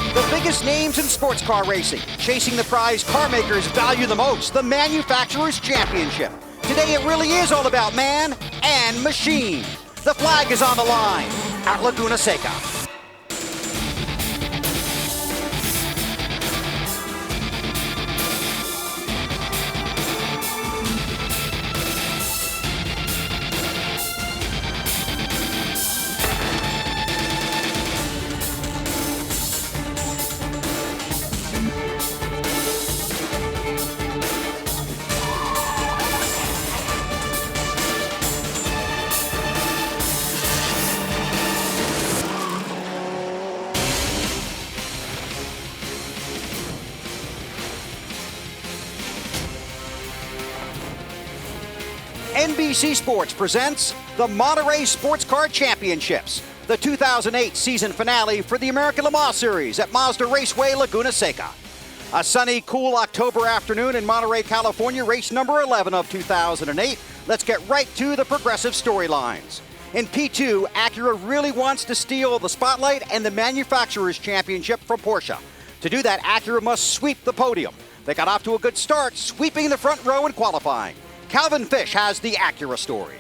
The biggest names in sports car racing, chasing the prize car makers value the most, the Manufacturers' Championship. Today it really is all about man and machine. The flag is on the line at Laguna Seca. NBC Sports presents the Monterey Sports Car Championships, the 2008 season finale for the American Le Mans Series at Mazda Raceway, Laguna Seca. A sunny, cool October afternoon in Monterey, California, race number 11 of 2008. Let's get right to the progressive storylines. In P2, Acura really wants to steal the spotlight and the Manufacturers' Championship from Porsche. To do that, Acura must sweep the podium. They got off to a good start, sweeping the front row in qualifying. Calvin Fish has the Acura story.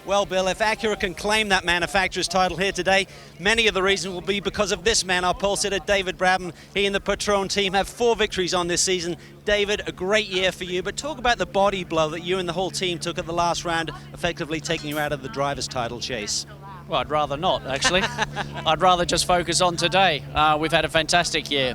Well, Bill, if Acura can claim that manufacturer's title here today, many of the reasons will be because of this man, our pole sitter, David Brabham. He and the Patron team have 4 victories on this season. David, a great year for you, but talk about the body blow that you and the whole team took at the last round, effectively taking you out of the driver's title chase. Well, I'd rather not, actually. I'd rather just focus on today. We've had a fantastic year,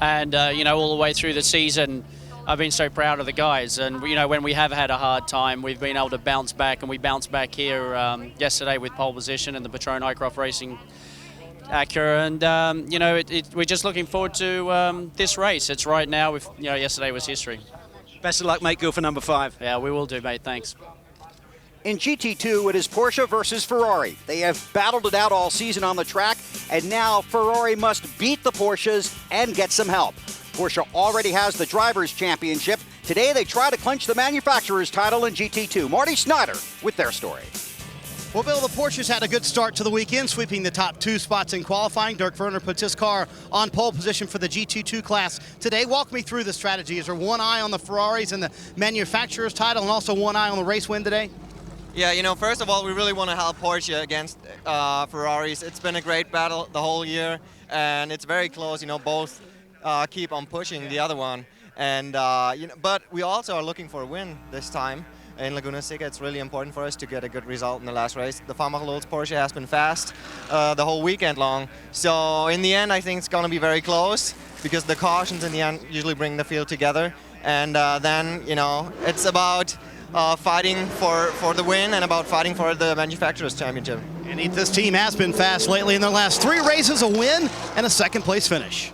and, all the way through the season, I've been so proud of the guys, and when we have had a hard time, we've been able to bounce back, and we bounced back here yesterday with pole position and the Patron Highcroft Racing Acura, and we're just looking forward to this race. It's right now. Yesterday was history. Best of luck, mate. Go for number 5. Yeah, we will do, mate. Thanks. In GT2, it is Porsche versus Ferrari. They have battled it out all season on the track, and now Ferrari must beat the Porsches and get some help. Porsche already has the Drivers' Championship. Today they try to clinch the Manufacturers' title in GT2. Marty Snyder with their story. Well, Bill, the Porsches had a good start to the weekend, sweeping the top 2 spots in qualifying. Dirk Werner puts his car on pole position for the GT2 class today. Walk me through the strategy. Is there one eye on the Ferraris and the Manufacturers' title and also one eye on the race win today? Yeah, first of all, we really want to help Porsche against Ferraris. It's been a great battle the whole year, and it's very close. Both keep on pushing the other one, and but we also are looking for a win this time in Laguna Seca. It's really important for us to get a good result in the last race. The Farmach Porsche has been fast the whole weekend long, so in the end I think it's going to be very close because the cautions in the end usually bring the field together, and then it's about fighting for the win and about fighting for the Manufacturers' Championship. And this team has been fast lately. In their last 3 races, a win and a second place finish.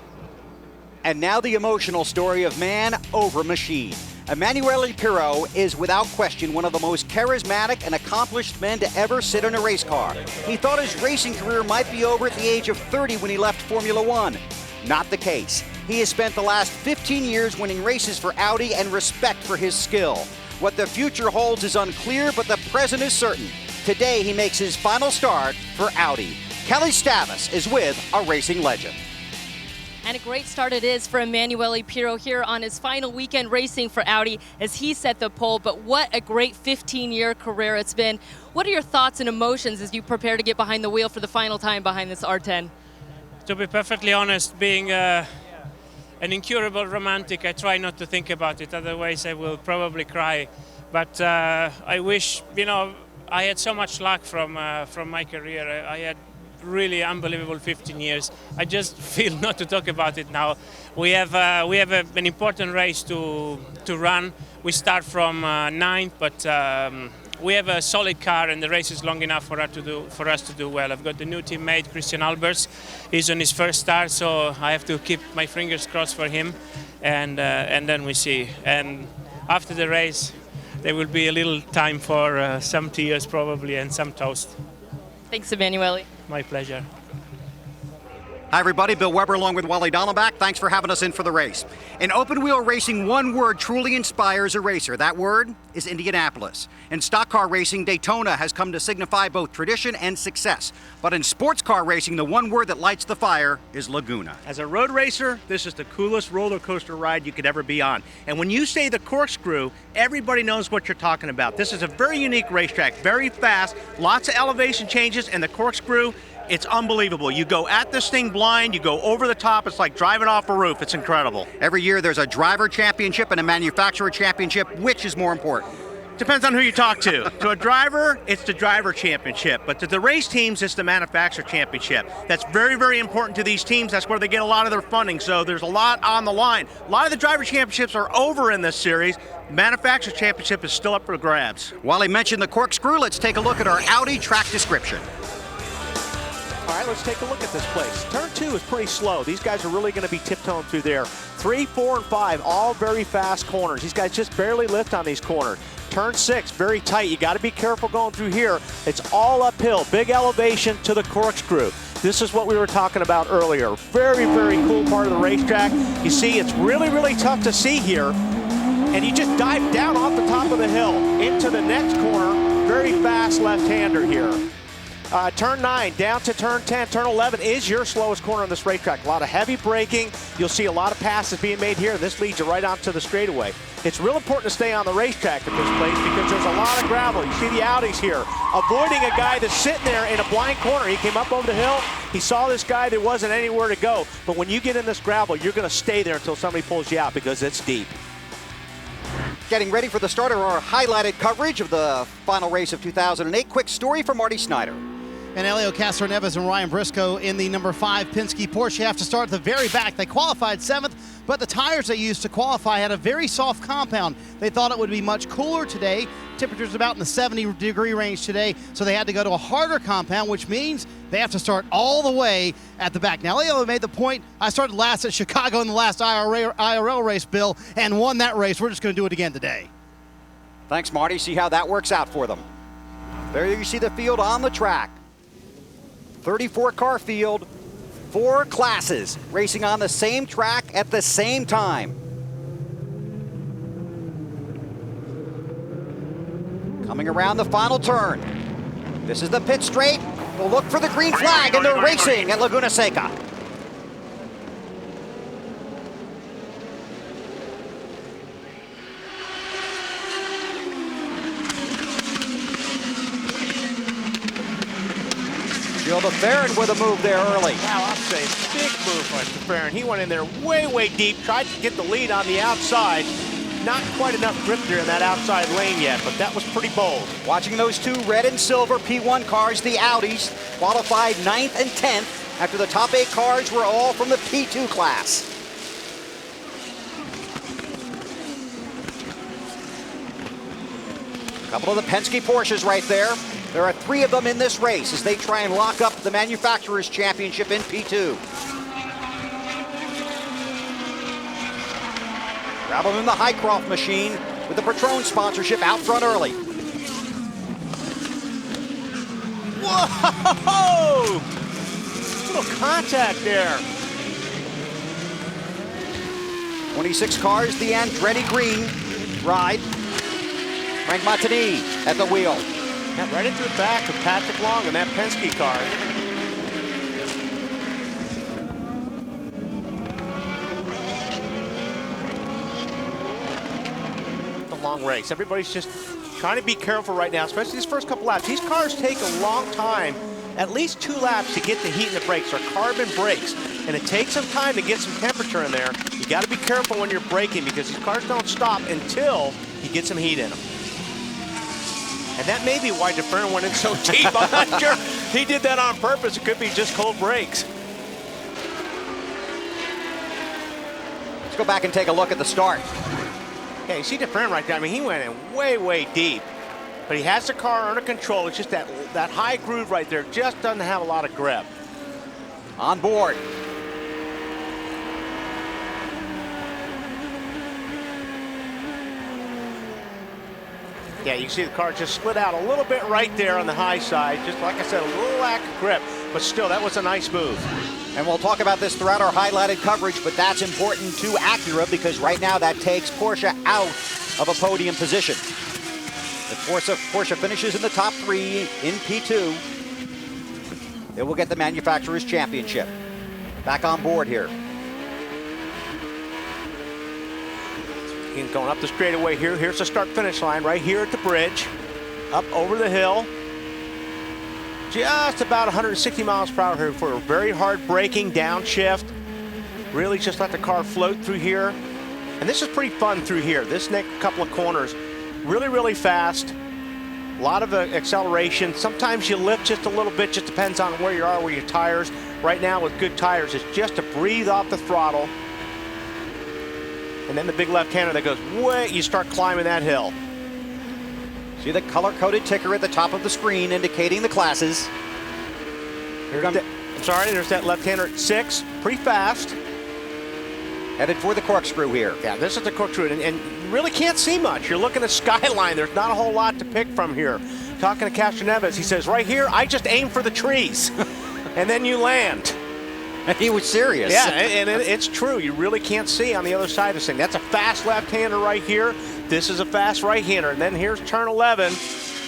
And now the emotional story of man over machine. Emanuele Pirro is without question one of the most charismatic and accomplished men to ever sit in a race car. He thought his racing career might be over at the age of 30 when he left Formula One. Not the case. He has spent the last 15 years winning races for Audi and respect for his skill. What the future holds is unclear, but the present is certain. Today he makes his final start for Audi. Kelly Stavis is with a racing legend. And a great start it is for Emanuele Pirro here on his final weekend racing for Audi as he set the pole. But what a great 15-year career it's been. What are your thoughts and emotions as you prepare to get behind the wheel for the final time behind this R10? To be perfectly honest, being an incurable romantic, I try not to think about it. Otherwise, I will probably cry. But I wish, I had so much luck from my career. I had really unbelievable 15 years. I just feel not to talk about it now. We have an important race to run. We start from 9th, but we have a solid car and the race is long enough for us to do well. I've got the new teammate Christian Albers. He's on his first start, so I have to keep my fingers crossed for him, and then we see. And after the race, there will be a little time for some tears probably and some toast. Thanks, Emanuele. My pleasure. Hi, everybody. Bill Weber along with Wally Dallenbach. Thanks for having us in for the race. In open wheel racing, one word truly inspires a racer. That word is Indianapolis. In stock car racing, Daytona has come to signify both tradition and success. But in sports car racing, the one word that lights the fire is Laguna. As a road racer, this is the coolest roller coaster ride you could ever be on. And when you say the corkscrew, everybody knows what you're talking about. This is a very unique racetrack, very fast, lots of elevation changes, and the corkscrew, it's unbelievable. You go at this thing blind, you go over the top, it's like driving off a roof. It's incredible. Every year there's a driver championship and a manufacturer championship. Which is more important? Depends on who you talk to. To a driver, it's the driver championship. But to the race teams, it's the manufacturer championship. That's very, very important to these teams. That's where they get a lot of their funding. So there's a lot on the line. A lot of the driver championships are over in this series. The manufacturer championship is still up for grabs. While he mentioned the corkscrew, let's take a look at our Audi track description. All right, let's take a look at this place. Turn 2 is pretty slow. These guys are really going to be tiptoeing through there. 3, 4, and 5, all very fast corners. These guys just barely lift on these corners. Turn 6, very tight. You got to be careful going through here. It's all uphill, big elevation to the corkscrew. This is what we were talking about earlier. Very, very cool part of the racetrack. You see, it's really, really tough to see here. And you just dive down off the top of the hill into the next corner. Very fast left-hander here. Turn 9 down to turn 10. Turn 11 is your slowest corner on this racetrack. A lot of heavy braking. You'll see a lot of passes being made here, and this leads you right onto the straightaway. It's real important to stay on the racetrack at this place because there's a lot of gravel. You see the Audis here, avoiding a guy that's sitting there in a blind corner. He came up over the hill. He saw this guy. There wasn't anywhere to go. But when you get in this gravel, you're going to stay there until somebody pulls you out because it's deep. Getting ready for the start of our highlighted coverage of the final race of 2008. Quick story from Marty Snyder. And Elio Castroneves and Ryan Briscoe in the number 5 Penske Porsche have to start at the very back. They qualified 7th, but the tires they used to qualify had a very soft compound. They thought it would be much cooler today. Temperatures about in the 70-degree range today, so they had to go to a harder compound, which means they have to start all the way at the back. Now, Elio made the point, I started last at Chicago in the last IRL race, Bill, and won that race. We're just going to do it again today. Thanks, Marty. See how that works out for them. There you see the field on the track. 34-car field, 4 classes racing on the same track at the same time. Coming around the final turn. This is the pit straight. They'll look for the green flag, and they're racing at Laguna Seca. Gil DeFerrin with a move there early. Wow, I'll say big move by DeFerrin. He went in there way, way deep, tried to get the lead on the outside. Not quite enough grip there in that outside lane yet, but that was pretty bold. Watching those 2 red and silver P1 cars, the Audis, qualified 9th and 10th after the top 8 cars were all from the P2 class. A couple of the Penske Porsches right there. There are 3 of them in this race as they try and lock up the Manufacturers' Championship in P2. Gravel in the Highcroft machine with the Patron sponsorship out front early. Whoa! Little contact there. 26 cars, the Andretti Green ride. Frank Montini at the wheel. Got right into the back of Patrick Long in that Penske car. The long race. Everybody's just trying to be careful right now, especially these first couple laps. These cars take a long time, at least 2 laps to get the heat in the brakes. They're carbon brakes, and it takes some time to get some temperature in there. You got to be careful when you're braking because these cars don't stop until you get some heat in them. And that may be why DeFerrin went in so deep. I'm not sure he did that on purpose. It could be just cold brakes. Let's go back and take a look at the start. Yeah, you see DeFerrin right there. I mean, he went in way, way deep. But he has the car under control. It's just that high groove right there just doesn't have a lot of grip. On board. Yeah, you can see the car just slid out a little bit right there on the high side. Just like I said, a little lack of grip. But still, that was a nice move. And we'll talk about this throughout our highlighted coverage, but that's important to Acura because right now that takes Porsche out of a podium position. If Porsche finishes in the top 3 in P2, they will get the Manufacturers' Championship. Back on board here. Going up the straightaway here. Here's the start-finish line right here at the bridge. Up over the hill. Just about 160 miles per hour here for a very hard braking downshift. Really just let the car float through here. And this is pretty fun through here. This next couple of corners, really, really fast. A lot of acceleration. Sometimes you lift just a little bit, just depends on where you are with your tires. Right now with good tires, it's just to breathe off the throttle. And then the big left-hander that goes way, you start climbing that hill. See the color-coded ticker at the top of the screen indicating the classes. I'm sorry, there's that left-hander at 6, pretty fast. Headed for the corkscrew here. Yeah, this is the corkscrew, and you really can't see much. You're looking at skyline. There's not a whole lot to pick from here. Talking to Castroneves, he says, right here, I just aim for the trees, and then you land. And he was serious. Yeah, and it's true. You really can't see on the other side of this thing. That's a fast left-hander right here. This is a fast right-hander. And then here's turn 11,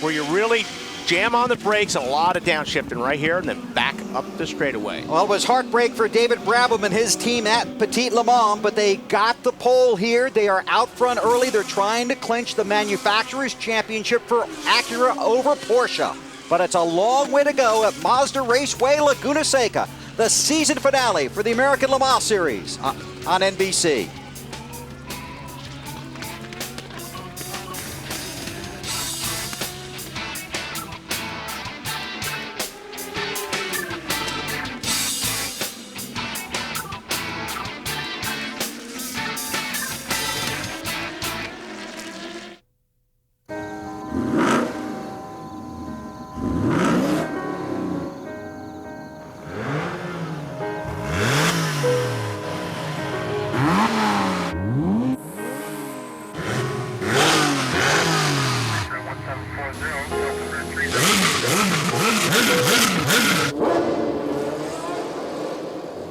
where you really jam on the brakes, a lot of downshifting right here, and then back up the straightaway. Well, it was heartbreak for David Brabham and his team at Petit Le Mans, but they got the pole here. They are out front early. They're trying to clinch the Manufacturers' Championship for Acura over Porsche. But it's a long way to go at Mazda Raceway, Laguna Seca, the season finale for the American Le Mans Series on NBC.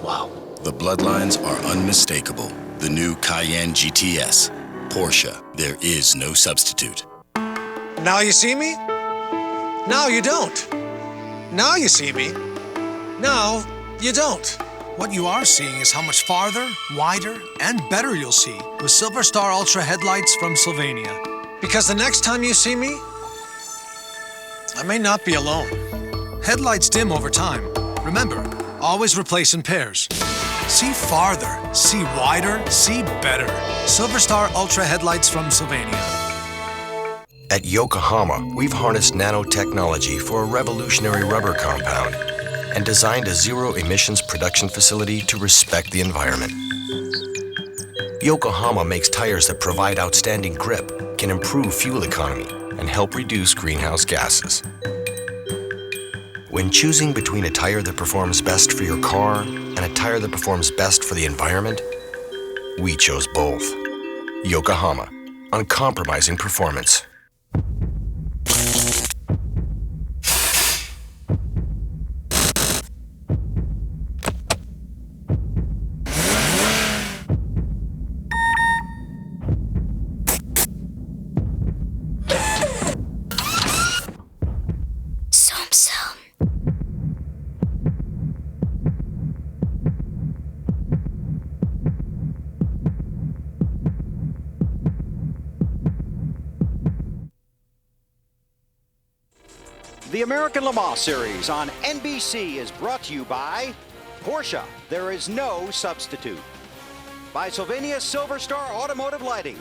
Wow. The bloodlines are unmistakable. The new Cayenne GTS. Porsche, there is no substitute. Now you see me? Now you don't. Now you see me. Now you don't. What you are seeing is how much farther, wider, and better you'll see with Silver Star Ultra headlights from Sylvania. Because the next time you see me, I may not be alone. Headlights dim over time. Remember, always replace in pairs. See farther, see wider, see better. Silver Star Ultra headlights from Sylvania. At Yokohama, we've harnessed nanotechnology for a revolutionary rubber compound and designed a zero-emissions production facility to respect the environment. Yokohama makes tires that provide outstanding grip, can improve fuel economy, and help reduce greenhouse gases. When choosing between a tire that performs best for your car and a tire that performs best for the environment, we chose both. Yokohama, uncompromising performance. The American Le Mans Series on NBC is brought to you by Porsche, there is no substitute. By Sylvania Silver Star Automotive Lighting.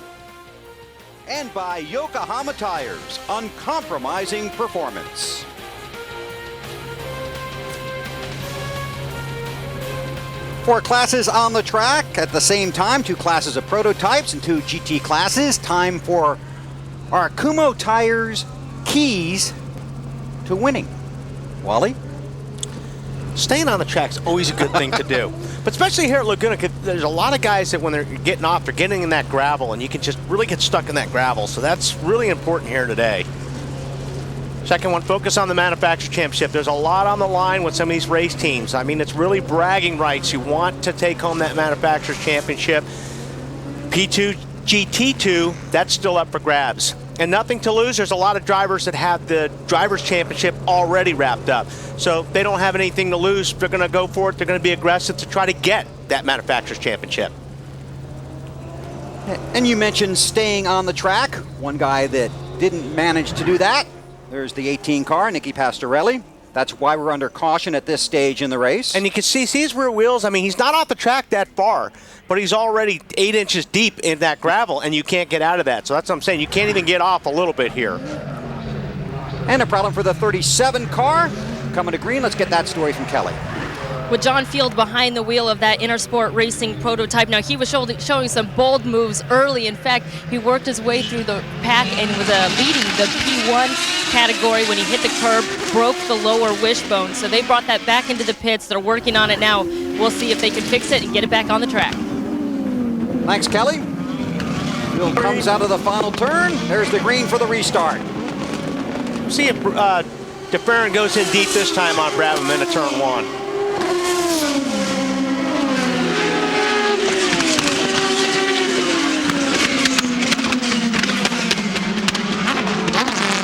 And by Yokohama Tires, uncompromising performance. Four classes on the track at the same time, 2 classes of prototypes and 2 GT classes. Time for our Kumo Tires keys to winning. Wally? Staying on the track's always a good thing to do. But especially here at Laguna, there's a lot of guys that when they're getting off, they're getting in that gravel, and you can just really get stuck in that gravel. So that's really important here today. Second one, focus on the Manufacturers Championship. There's a lot on the line with some of these race teams. I mean, it's really bragging rights. You want to take home that Manufacturers Championship. P2, GT2, that's still up for grabs. And nothing to lose. There's a lot of drivers that have the Drivers' Championship already wrapped up. So they don't have anything to lose. They're going to go for it. They're going to be aggressive to try to get that Manufacturers' Championship. And you mentioned staying on the track. One guy that didn't manage to do that. There's the 18 car, Nicky Pastorelli. That's why we're under caution at this stage in the race. And you can see his rear wheels. I mean, he's not off the track that far, but he's already 8 inches deep in that gravel, and you can't get out of that. So that's what I'm saying. You can't even get off a little bit here. And a problem for the 37 car. Coming to green, let's get that story from Kelly. With John Field behind the wheel of that Intersport Racing prototype. Now, he was showing some bold moves early. In fact, he worked his way through the pack and was leading the P1 category when he hit the curb, broke the lower wishbone. So they brought that back into the pits. They're working on it now. We'll see if they can fix it and get it back on the track. Thanks, Kelly. Field comes out of the final turn. There's the green for the restart. See if DeFerrin goes in deep this time on Brabham into turn 1.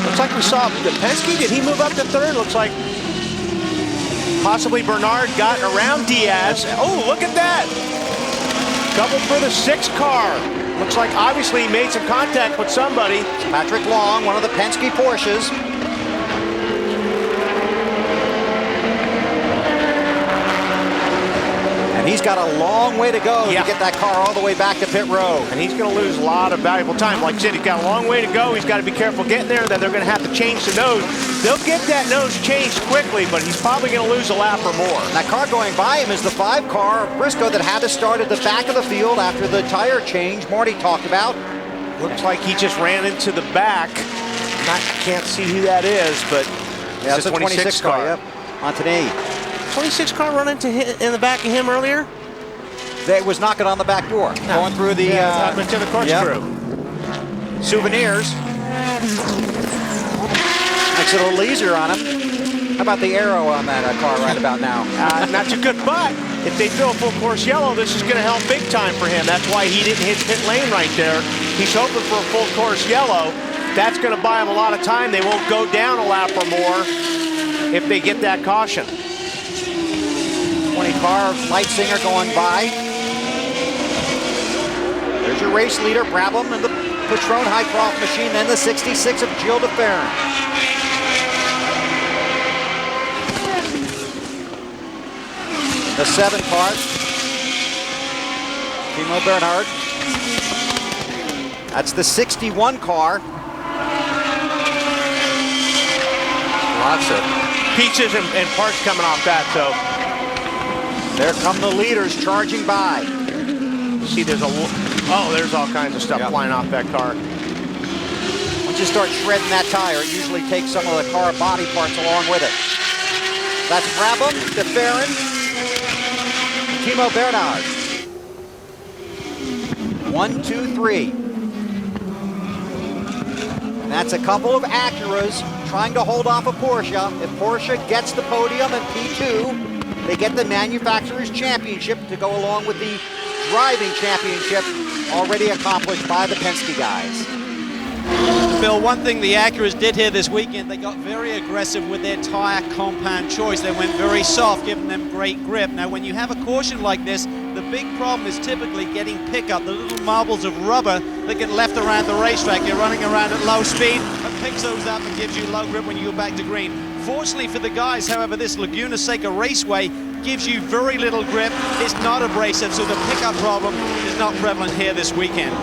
Looks like we saw Penske. Did he move up to third? Looks like possibly Bernard got around Diaz. Oh, look at that. Double for the 6 car. Looks like obviously he made some contact with somebody. Patrick Long, one of the Penske Porsches. And he's got a long way to go to get that car all the way back to pit road. And he's going to lose a lot of valuable time. Like I said, he's got a long way to go. He's got to be careful getting there. Then they're going to have to change the nose. They'll get that nose changed quickly, but he's probably going to lose a lap or more. And that car going by him is the 5 car of Briscoe that had to start at the back of the field after the tire change Marty talked about. Looks like he just ran into the back. Can't see who that is, but yeah, it's a 26 car. Yep, Montanay. 26 car run into in the back of him earlier? They was knocking on the back door, going through the to the corkscrew. Souvenirs. Nice little laser on him. How about the arrow on that car right about now? Not too good, but if they throw a full course yellow, this is going to help big time for him. That's why he didn't hit pit lane right there. He's hoping for a full course yellow. That's going to buy him a lot of time. They won't go down a lap or more if they get that caution. 20 car Leitzinger going by. There's your race leader, Brabham, and the Patron Highcroft machine, then the 66 of Gilles DeFerrin. The 7 car, Timo Bernhard. That's the 61 car. Lots of pieces and parts coming off that, so. There come the leaders charging by. See, there's there's all kinds of stuff flying off that car. Once you start shredding that tire, it usually takes some of the car body parts along with it. That's Brabham, DeFerrin, Timo Bernhard. 1, 2, 3. And that's a couple of Acuras trying to hold off a Porsche. If Porsche gets the podium in P2, they get the Manufacturers' Championship to go along with the Driving Championship already accomplished by the Penske guys. Bill, one thing the Acuras did here this weekend, they got very aggressive with their tire compound choice. They went very soft, giving them great grip. Now, when you have a caution like this, the big problem is typically getting pickup, the little marbles of rubber that get left around the racetrack. You're running around at low speed, it picks those up and gives you low grip when you go back to green. Fortunately for the guys, however, this Laguna Seca Raceway gives you very little grip. It's not abrasive, so the pickup problem is not prevalent here this weekend.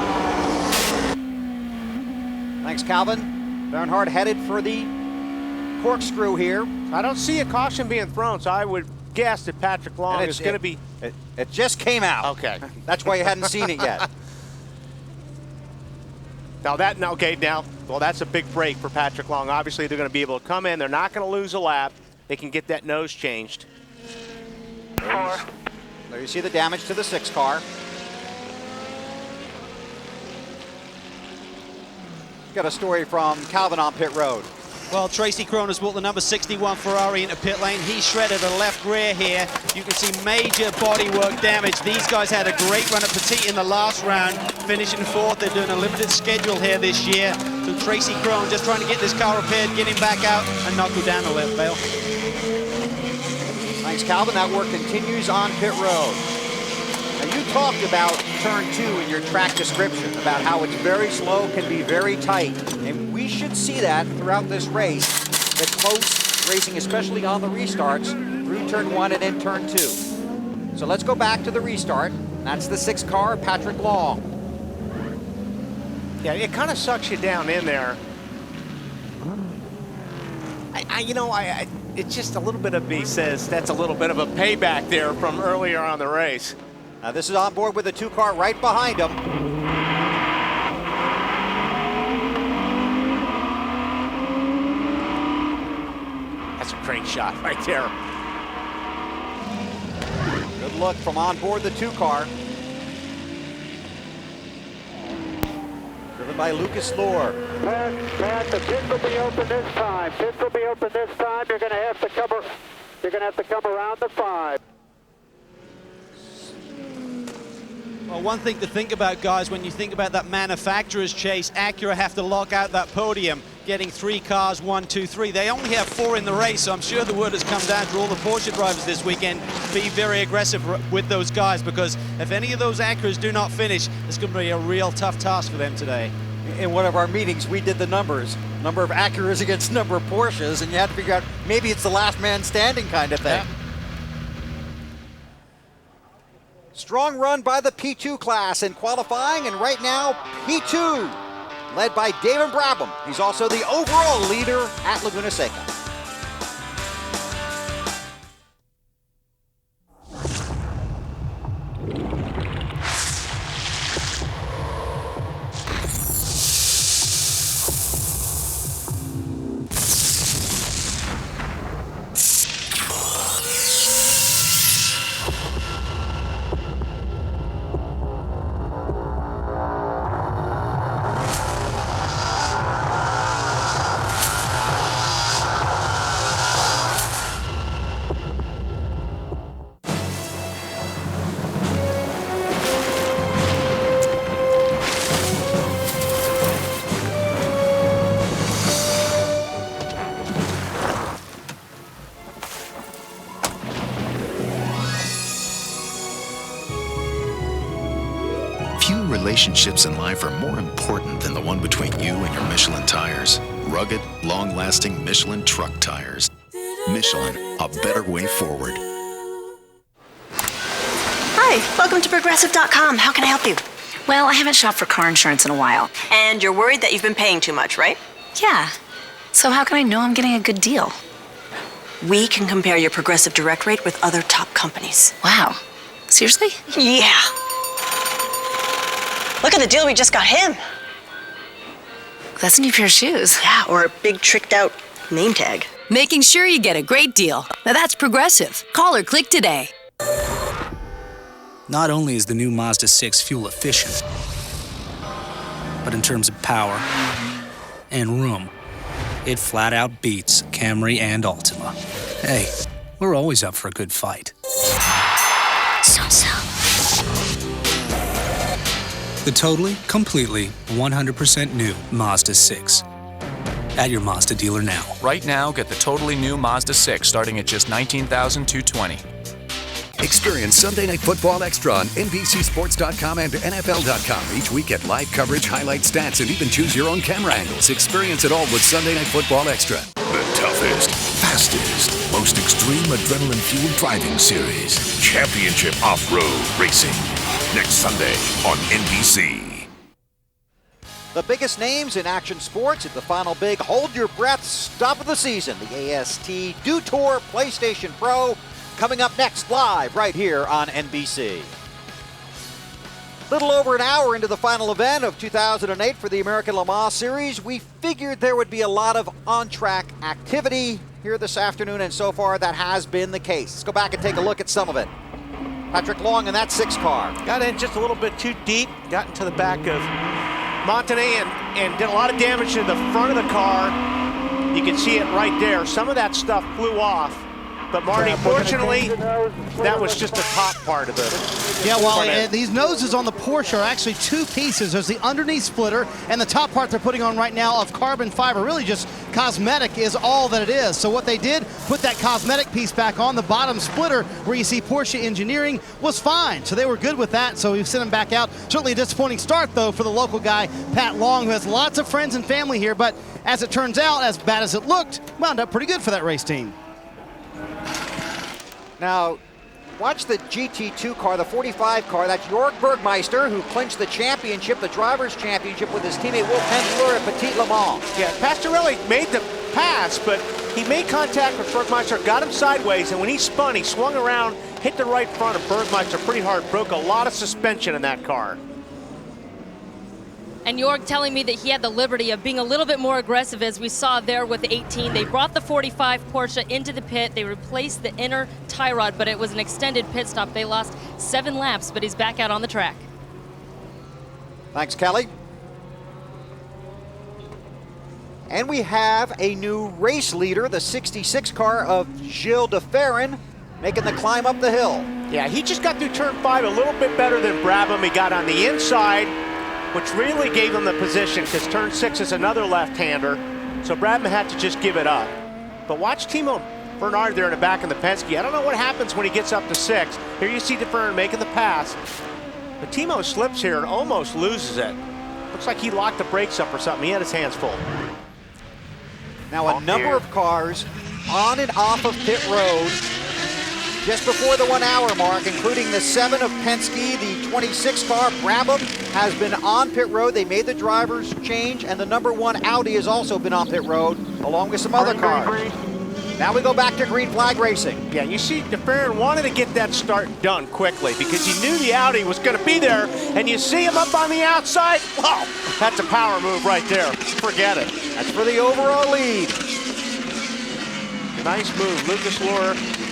Thanks, Calvin. Bernhard headed for the corkscrew here. I don't see a caution being thrown, so I would guess that Patrick Long is going to be... It just came out. Okay. That's why you hadn't seen it yet. Well, that's a big break for Patrick Long. Obviously, they're going to be able to come in. They're not going to lose a lap. They can get that nose changed. 4. There you see the damage to the 6 car. Got a story from Calvin on pit road. Well, Tracy Krohn has brought the number 61 Ferrari into pit lane. He shredded a left rear here. You can see major bodywork damage. These guys had a great run at Petit in the last round, finishing fourth. They're doing a limited schedule here this year. So Tracy Krohn just trying to get this car repaired, get him back out, and not go down the left, Bale. Thanks, Calvin. That work continues on pit road. Now, you talked about turn 2 in your track description, about how it's very slow, can be very tight. And we should see that throughout this race, the close racing, especially on the restarts, through turn 1 and in turn 2. So let's go back to the restart. That's the 6th car, Patrick Long. Yeah, it kind of sucks you down in there. It's just a little bit of me says that's a little bit of a payback there from earlier on the race. Now this is on board with the 2 car right behind him. That's a crank shot right there. Good look from on board the 2 car. Driven by Lucas Lohr. Pat, the pit will be open this time. Pit will be open this time. You're going to have to come around the 5. Well, one thing to think about, guys, when you think about that manufacturer's chase, Acura have to lock out that podium, getting 3 cars, 1, 2, 3. They only have 4 in the race, so I'm sure the word has come down to all the Porsche drivers this weekend, be very aggressive with those guys, because if any of those Acuras do not finish, it's going to be a real tough task for them today. In one of our meetings, we did the numbers. Number of Acuras against number of Porsches, and you had to figure out, maybe it's the last man standing kind of thing. Yeah. Strong run by the P2 class in qualifying, and right now, P2, led by David Brabham. He's also the overall leader at Laguna Seca. Few relationships in life are more important than the one between you and your Michelin tires. Rugged, long-lasting Michelin truck tires. Michelin, a better way forward. Hi, welcome to Progressive.com. How can I help you? Well, I haven't shopped for car insurance in a while. And you're worried that you've been paying too much, right? Yeah. So how can I know I'm getting a good deal? We can compare your Progressive Direct rate with other top companies. Wow. Seriously? Yeah. Look at the deal we just got him. That's a new pair of shoes. Yeah, or a big tricked out name tag. Making sure you get a great deal. Now that's Progressive. Call or click today. Not only is the new Mazda 6 fuel efficient, but in terms of power and room, it flat out beats Camry and Altima. Hey, we're always up for a good fight. So. The totally, completely, 100% new Mazda 6. At your Mazda dealer now. Right now, get the totally new Mazda 6 starting at just $19,220. Experience Sunday Night Football Extra on NBCSports.com and NFL.com. Each week, get live coverage, highlight stats, and even choose your own camera angles. Experience it all with Sunday Night Football Extra. The toughest, fastest, most extreme adrenaline-fueled driving series. Championship Off-Road Racing. Next Sunday on NBC. The biggest names in action sports at the final big hold your breath stop of the season. The AST Dew Tour PlayStation Pro coming up next live right here on NBC. Little over an hour into the final event of 2008 for the American Le Mans Series, we figured there would be a lot of on-track activity here this afternoon, and so far that has been the case. Let's go back and take a look at some of it. Patrick Long in that 6 car. Got in just a little bit too deep, got into the back of Montané and did a lot of damage to the front of the car. You can see it right there. Some of that stuff flew off. But Marty, fortunately, that was just the top part of it. Yeah, well, these noses on the Porsche are actually two pieces. There's the underneath splitter and the top part they're putting on right now of carbon fiber. Really just cosmetic is all that it is. So what they did, put that cosmetic piece back on. The bottom splitter where you see Porsche engineering was fine. So they were good with that. So we've sent them back out. Certainly a disappointing start, though, for the local guy, Pat Long, who has lots of friends and family here. But as it turns out, as bad as it looked, wound up pretty good for that race team. Now, watch the GT2 car, the 45 car. That's Jörg Bergmeister, who clinched the championship, the Drivers' Championship, with his teammate Will Pensler at Petit Le Mans. Yeah, Pastorelli made the pass, but he made contact with Bergmeister, got him sideways, and when he spun, he swung around, hit the right front of Bergmeister pretty hard, broke a lot of suspension in that car. And Jörg telling me that he had the liberty of being a little bit more aggressive, as we saw there with the 18. They brought the 45 Porsche into the pit. They replaced the inner tie rod, but it was an extended pit stop. They lost 7 laps, but he's back out on the track. Thanks, Kelly. And we have a new race leader, the 66 car of Gilles de Ferran, making the climb up the hill. Yeah, he just got through turn 5 a little bit better than Brabham. He got on the inside, which really gave him the position, because turn 6 is another left-hander, so Brabham had to just give it up. But watch Timo Bernard there in the back of the Penske. I don't know what happens when he gets up to 6. Here you see de Ferran making the pass, but Timo slips here and almost loses it. Looks like he locked the brakes up or something. He had his hands full. Now a number of cars on and off of pit road just before the 1 hour mark, including the 7 of Penske, the 26 car. Brabham has been on pit road. They made the drivers change, and the number 1 Audi has also been on pit road, along with some other cars. Now we go back to green flag racing. Yeah, you see de Ferran wanted to get that start done quickly because he knew the Audi was going to be there, and you see him up on the outside. Wow, that's a power move right there. Forget it. That's for the overall lead. Nice move, Lucas Luhr.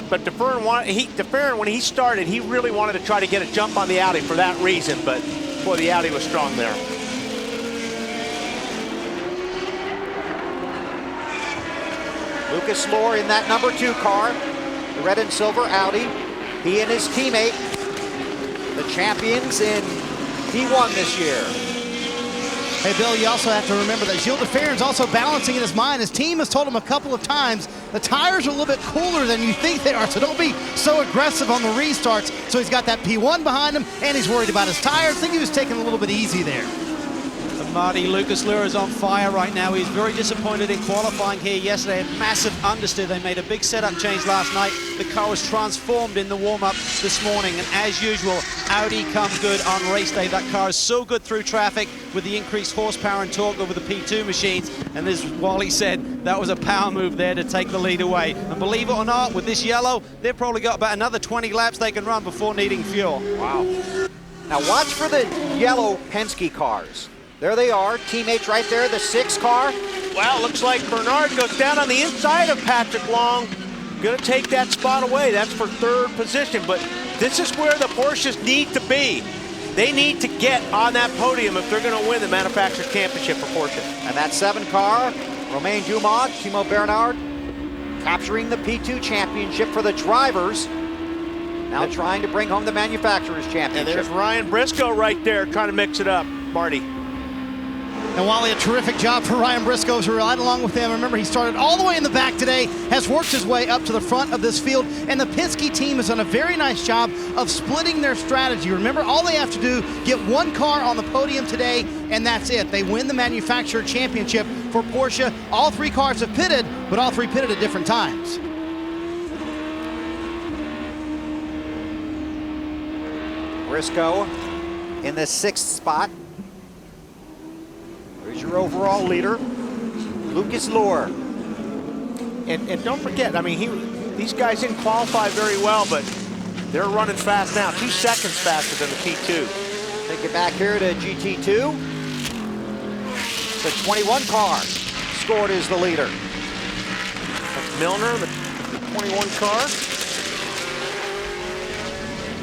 But de Ferran, when he started, he really wanted to try to get a jump on the Audi for that reason, but boy, the Audi was strong there. Lucas Luhr in that number 2 car, the red and silver Audi. He and his teammate, the champions in P1 this year. Hey, Bill, you also have to remember that Gilles de Ferran's also balancing in his mind. His team has told him a couple of times the tires are a little bit cooler than you think they are, so don't be so aggressive on the restarts. So he's got that P1 behind him, and he's worried about his tires. I think he was taking a little bit easy there. Marty, Lucas Luhr is on fire right now. He's very disappointed in qualifying here yesterday. A massive understeer. They made a big setup change last night. The car was transformed in the warm-up this morning, and as usual, Audi come good on race day. That car is so good through traffic with the increased horsepower and torque over the P2 machines, and as Wally said, that was a power move there to take the lead away. And believe it or not, with this yellow, they've probably got about another 20 laps they can run before needing fuel. Wow. Now watch for the yellow Penske cars. There they are, teammates right there, the 6 car. Well, looks like Bernard goes down on the inside of Patrick Long. Gonna take that spot away. That's for 3rd position, but this is where the Porsches need to be. They need to get on that podium if they're gonna win the Manufacturers' Championship for Porsche. And that 7 car, Romain Dumont, Timo Bernard, capturing the P2 championship for the drivers. Now trying to bring home the Manufacturers' Championship. And there's Ryan Briscoe right there trying to mix it up, Marty. And Wally, a terrific job for Ryan Briscoe to ride along with them. Remember, he started all the way in the back today, has worked his way up to the front of this field, and the Penske team has done a very nice job of splitting their strategy. Remember, all they have to do, get 1 car on the podium today, and that's it. They win the Manufacturer Championship for Porsche. All 3 cars have pitted, but all 3 pitted at different times. Briscoe in the 6th spot. There's your overall leader, Lucas Luhr. And don't forget, I mean, these guys didn't qualify very well, but they're running fast now, 2 seconds faster than the P2. Take it back here to GT2. The 21 car scored as the leader. That's Milner, the 21 car.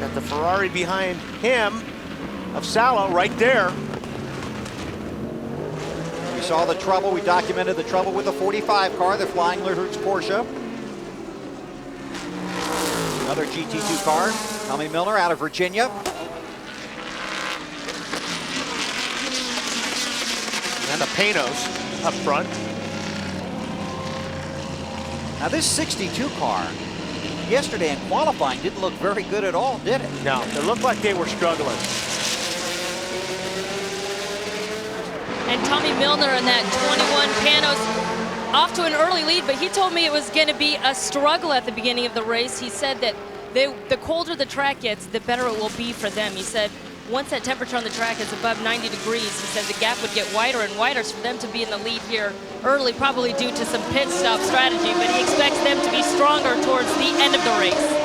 Got the Ferrari behind him of Salo right there. You saw the trouble. We documented the trouble with the 45 car, the Flying Lizards Porsche. Another GT2 car, Tommy Milner out of Virginia. And the Panos up front. Now this 62 car, yesterday in qualifying, didn't look very good at all, did it? No, it looked like they were struggling. And Tommy Milner in that 21 Panos off to an early lead, but he told me it was going to be a struggle at the beginning of the race. He said that the colder the track gets, the better it will be for them. He said once that temperature on the track is above 90 degrees, he said the gap would get wider and wider for them to be in the lead here early, probably due to some pit stop strategy, but he expects them to be stronger towards the end of the race.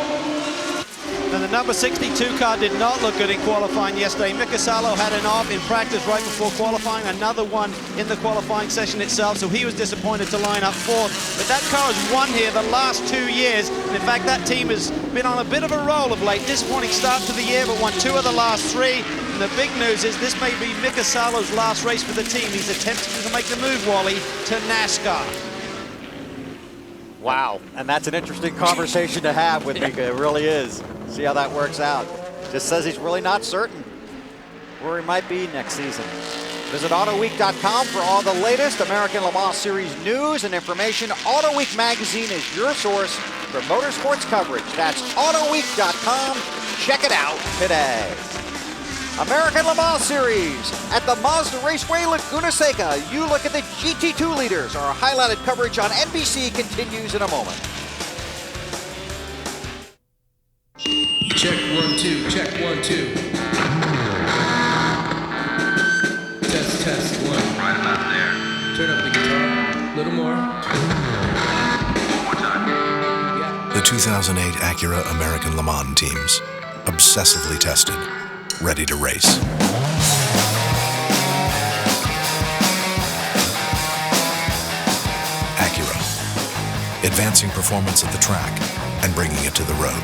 And the number 62 car did not look good in qualifying yesterday. Mika Salo had an off in practice right before qualifying, another one in the qualifying session itself, so he was disappointed to line up fourth. But that car has won here the last 2 years, and in fact that team has been on a bit of a roll of late. Disappointing start to the year, but won 2 of the last 3. And the big news is this may be Mika Salo's last race for the team. He's attempting to make the move, Wally, to NASCAR. Wow, and that's an interesting conversation to have with Mika, it really is. See how that works out. Just says he's really not certain where he might be next season. Visit AutoWeek.com for all the latest American Le Mans Series news and information. AutoWeek magazine is your source for motorsports coverage. That's AutoWeek.com. Check it out today. American Le Mans Series at the Mazda Raceway Laguna Seca. You look at the GT2 leaders. Our highlighted coverage on NBC continues in a moment. Check 1 2, check 1 2. Test 1. Right about there. Turn up the guitar. A little more. One more time. Yeah. The 2008 Acura American Le Mans teams, obsessively tested, ready to race. Acura, advancing performance at the track and bringing it to the road.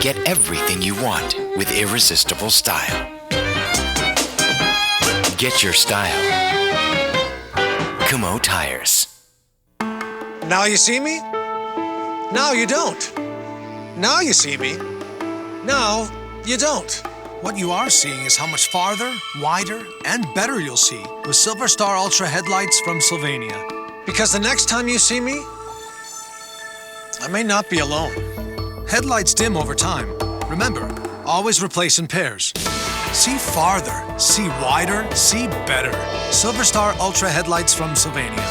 Get everything you want with irresistible style. Get your style. Kumho Tires. Now you see me? Now you don't. Now you see me. Now you don't. What you are seeing is how much farther, wider, and better you'll see with Silver Star Ultra headlights from Sylvania. Because the next time you see me, I may not be alone. Headlights dim over time. Remember, always replace in pairs. See farther, see wider, see better. Silver Star Ultra headlights from Sylvania.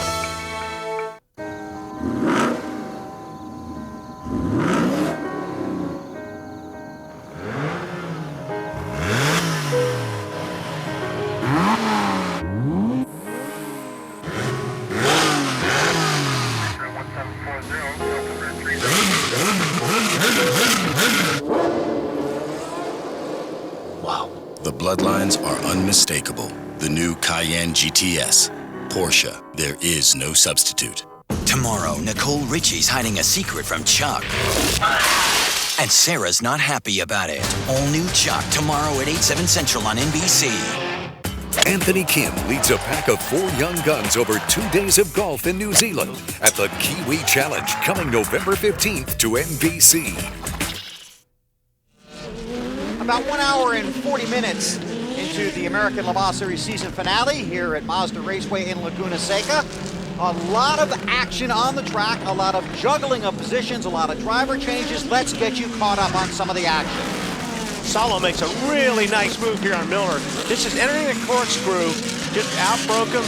The bloodlines are unmistakable. The new Cayenne GTS. Porsche, there is no substitute. Tomorrow, Nicole Richie's hiding a secret from Chuck. And Sarah's not happy about it. All new Chuck tomorrow at 8/7 Central on NBC. Anthony Kim leads a pack of 4 young guns over 2 days of golf in New Zealand at the Kiwi Challenge, coming November 15th to NBC. About 1 hour and 40 minutes into the American Le Mans Series season finale here at Mazda Raceway in Laguna Seca. A lot of action on the track, a lot of juggling of positions, a lot of driver changes. Let's get you caught up on some of the action. Salo makes a really nice move here on Milner. This is entering the corkscrew, just outbroke him.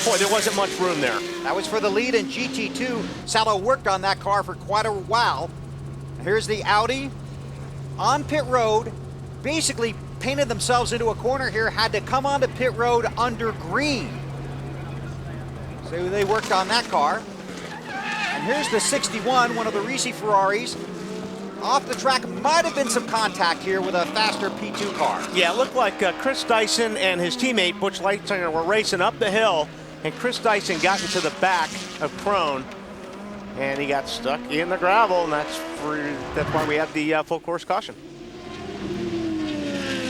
Boy, there wasn't much room there. That was for the lead in GT2. Salo worked on that car for quite a while. Here's the Audi on pit road. Basically painted themselves into a corner here, had to come onto pit road under green. So they worked on that car. And here's the 61, one of the Risi Ferraris. off the track. Might have been some contact here with a faster P2 car. Yeah, it looked like Chris Dyson and his teammate Butch Leitzinger were racing up the hill, and Chris Dyson got into the back of Crone, and he got stuck in the gravel, and that's why we have the full course caution.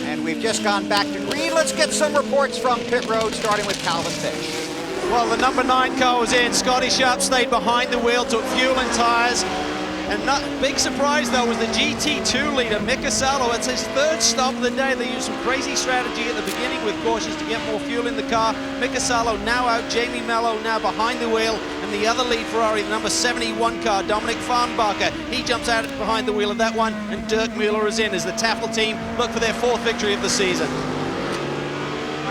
And we've just gone back to green. Let's get some reports from pit road, starting with Calvin Fish. Well, the number 9 car was in. Scotty Sharp stayed behind the wheel, took fuel and tires. And big surprise, though, was the GT2 leader, Mick Asalo. It's his 3rd stop of the day. They used some crazy strategy at the beginning with cautions to get more fuel in the car. Mick Asalo now out, Jamie Mello now behind the wheel, and the other lead Ferrari, the number 71 car, Dominic Farnbacher. He jumps out behind the wheel of that one, and Dirk Mueller is in as the Tafel team look for their 4th victory of the season.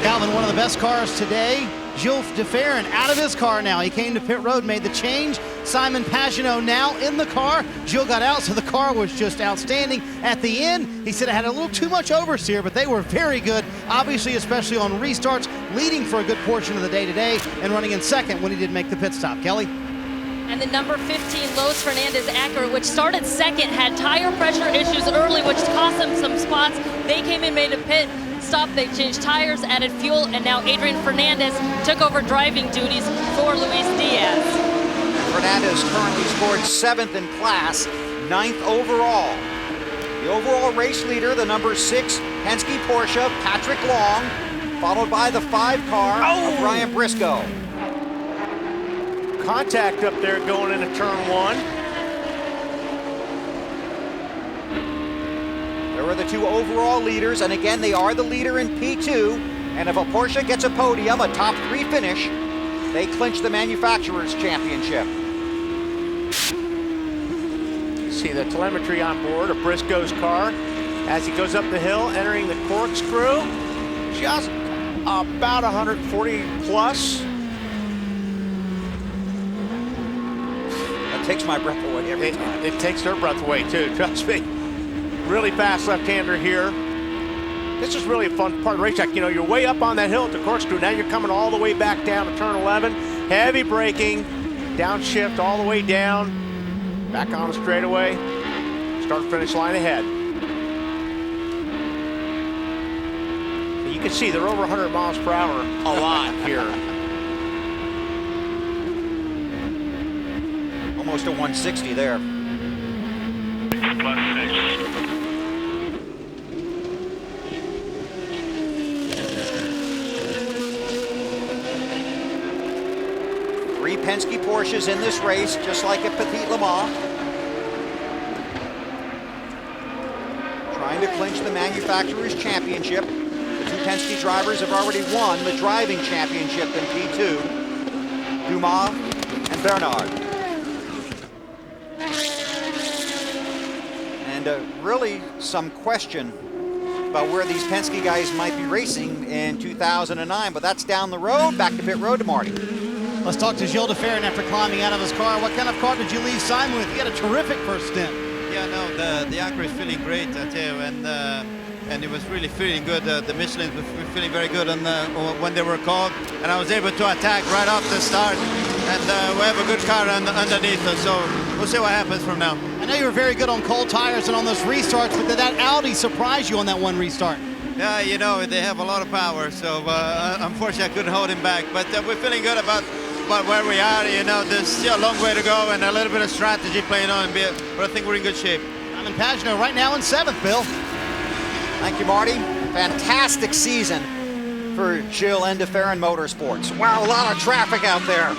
Calvin, one of the best cars today. Gilles de Ferran out of his car now. He came to pit road, made the change. Simon Pagenaud now in the car. Gilles got out, so the car was just outstanding. At the end, he said it had a little too much oversteer, but they were very good, obviously, especially on restarts, leading for a good portion of the day today and running in 2nd when he did make the pit stop. Kelly? And the number 15 Lowe's Fernandez Acura, which started 2nd, had tire pressure issues early, which cost them some spots. They came in, made a pit stop, they changed tires, added fuel, and now Adrian Fernandez took over driving duties for Luis Diaz. Fernandez currently scored 7th in class, 9th overall. The overall race leader, the number 6 Penske Porsche, Patrick Long, followed by the 5 car of Brian Briscoe. Contact up there going into turn 1. There are the 2 overall leaders, and again, they are the leader in P2. And if a Porsche gets a podium, a top 3 finish, they clinch the Manufacturers' Championship. See the telemetry on board of Briscoe's car as he goes up the hill, entering the corkscrew. Just about 140 plus. That takes my breath away every time. It takes their breath away too, trust me. Really fast left-hander here. This is really a fun part of the racetrack. You know, you're way up on that hill at the corkscrew. Now you're coming all the way back down to turn 11. Heavy braking, downshift all the way down. Back on the straightaway. Start-finish line ahead. So you can see they're over 100 miles per hour a lot here. Almost a 160 there. +6. 3 Penske Porsches in this race, just like at Petit Le Mans. Trying to clinch the Manufacturers' Championship. The 2 Penske drivers have already won the driving championship in P2. Dumas and Bernard. And really some question about where these Penske guys might be racing in 2009, but that's down the road. Back to pit road to Marty. Let's talk to Gilles de Ferran after climbing out of his car. What kind of car did you leave Simon with? He had a terrific first stint. Yeah, no, the Acura is feeling great, I tell you, and it was really feeling good. The Michelin was feeling very good when they were called, and I was able to attack right off the start, and we have a good car underneath us, so we'll see what happens from now. I know you were very good on cold tires and on those restarts, but did that Audi surprise you on that one restart? Yeah, you know, they have a lot of power, so unfortunately I couldn't hold him back, but we're feeling good about where we are. You know, there's still a long way to go and a little bit of strategy playing on, but I think we're in good shape. Simon Pagenaud right now in 7th, Bill. Thank you, Marty. Fantastic season for Gilles and de Ferran Motorsports. Wow, a lot of traffic out there.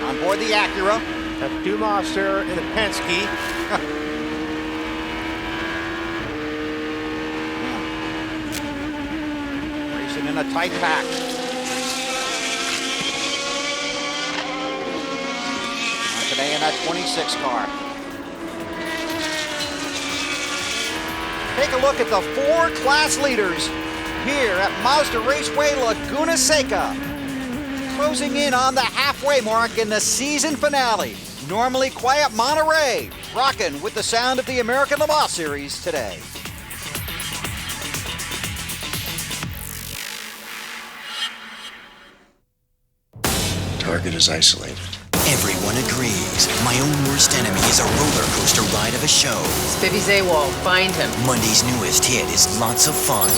On board the Acura. Got Dumas there in the Penske. Racing in a tight pack. Today in that 26 car. Take a look at the 4 class leaders here at Mazda Raceway Laguna Seca. Closing in on the halfway mark in the season finale. Normally quiet Monterey, rocking with the sound of the American Le Mans Series today. Target is isolated. Everyone agrees. My Own Worst Enemy is a roller coaster ride of a show. Spivvy's AWOL. Find him. Monday's newest hit is lots of fun.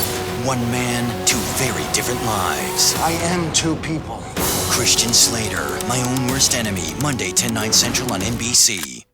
One man, two very different lives. I am two people. Christian Slater, My Own Worst Enemy, Monday, 10, 9 Central on NBC.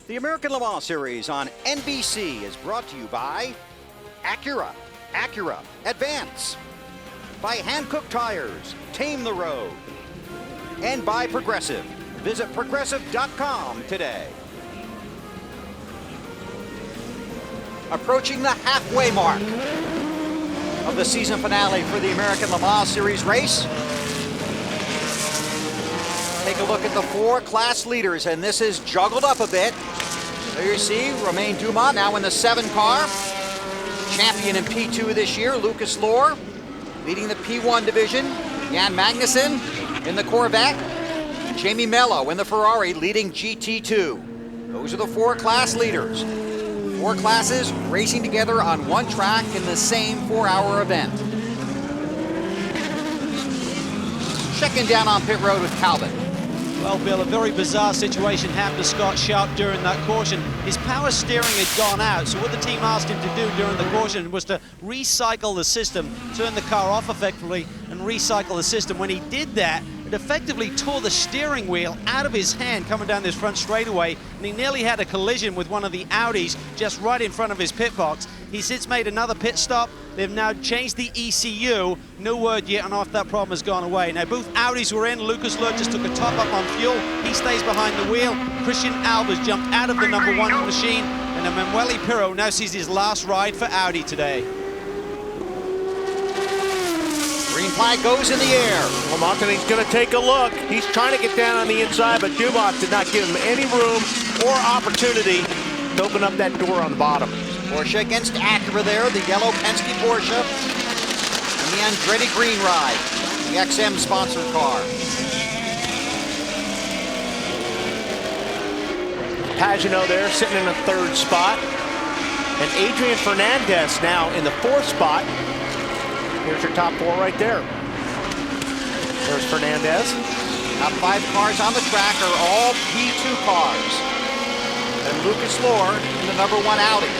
The American Le Mans Series on NBC is brought to you by Acura, Acura Advance, by Hankook Tires, Tame the Road, and by Progressive. Visit Progressive.com today. Approaching the halfway mark of the season finale for the American Le Mans Series race. Take a look at the 4 class leaders, and this is juggled up a bit. There you see Romain Dumas now in the 7 car. Champion in P2 this year, Lucas Lohr leading the P1 division. Jan Magnussen in the Corvette. Jamie Mello in the Ferrari leading GT2. Those are the 4 class leaders. 4 classes racing together on one track in the same 4-hour event. Checking down on pit road with Calvin. Well, Bill, a very bizarre situation happened to Scott Sharp during that caution. His power steering had gone out, so what the team asked him to do during the caution was to recycle the system, turn the car off effectively, and recycle the system. When he did that, it effectively tore the steering wheel out of his hand coming down this front straightaway, and he nearly had a collision with one of the Audis just right in front of his pit box. He's since made another pit stop. They've now changed the ECU. No word yet on if that problem has gone away. Now, both Audis were in. Lucas Lohr just took a top up on fuel. He stays behind the wheel. Christian Albers jumped out of the number 1 machine, and Emanuele Pirro now sees his last ride for Audi today. Green flag goes in the air. Well, Montagn's going to take a look. He's trying to get down on the inside, but Dumas did not give him any room or opportunity to open up that door on the bottom. Porsche against Acura there, the yellow Penske Porsche. And the Andretti Green ride, the XM sponsored car. Pagano there sitting in the 3rd spot. And Adrian Fernandez now in the 4th spot. Here's your top 4 right there. There's Fernandez. Top 5 cars on the track are all P2 cars. And Lucas Lohr in the number 1 Audi.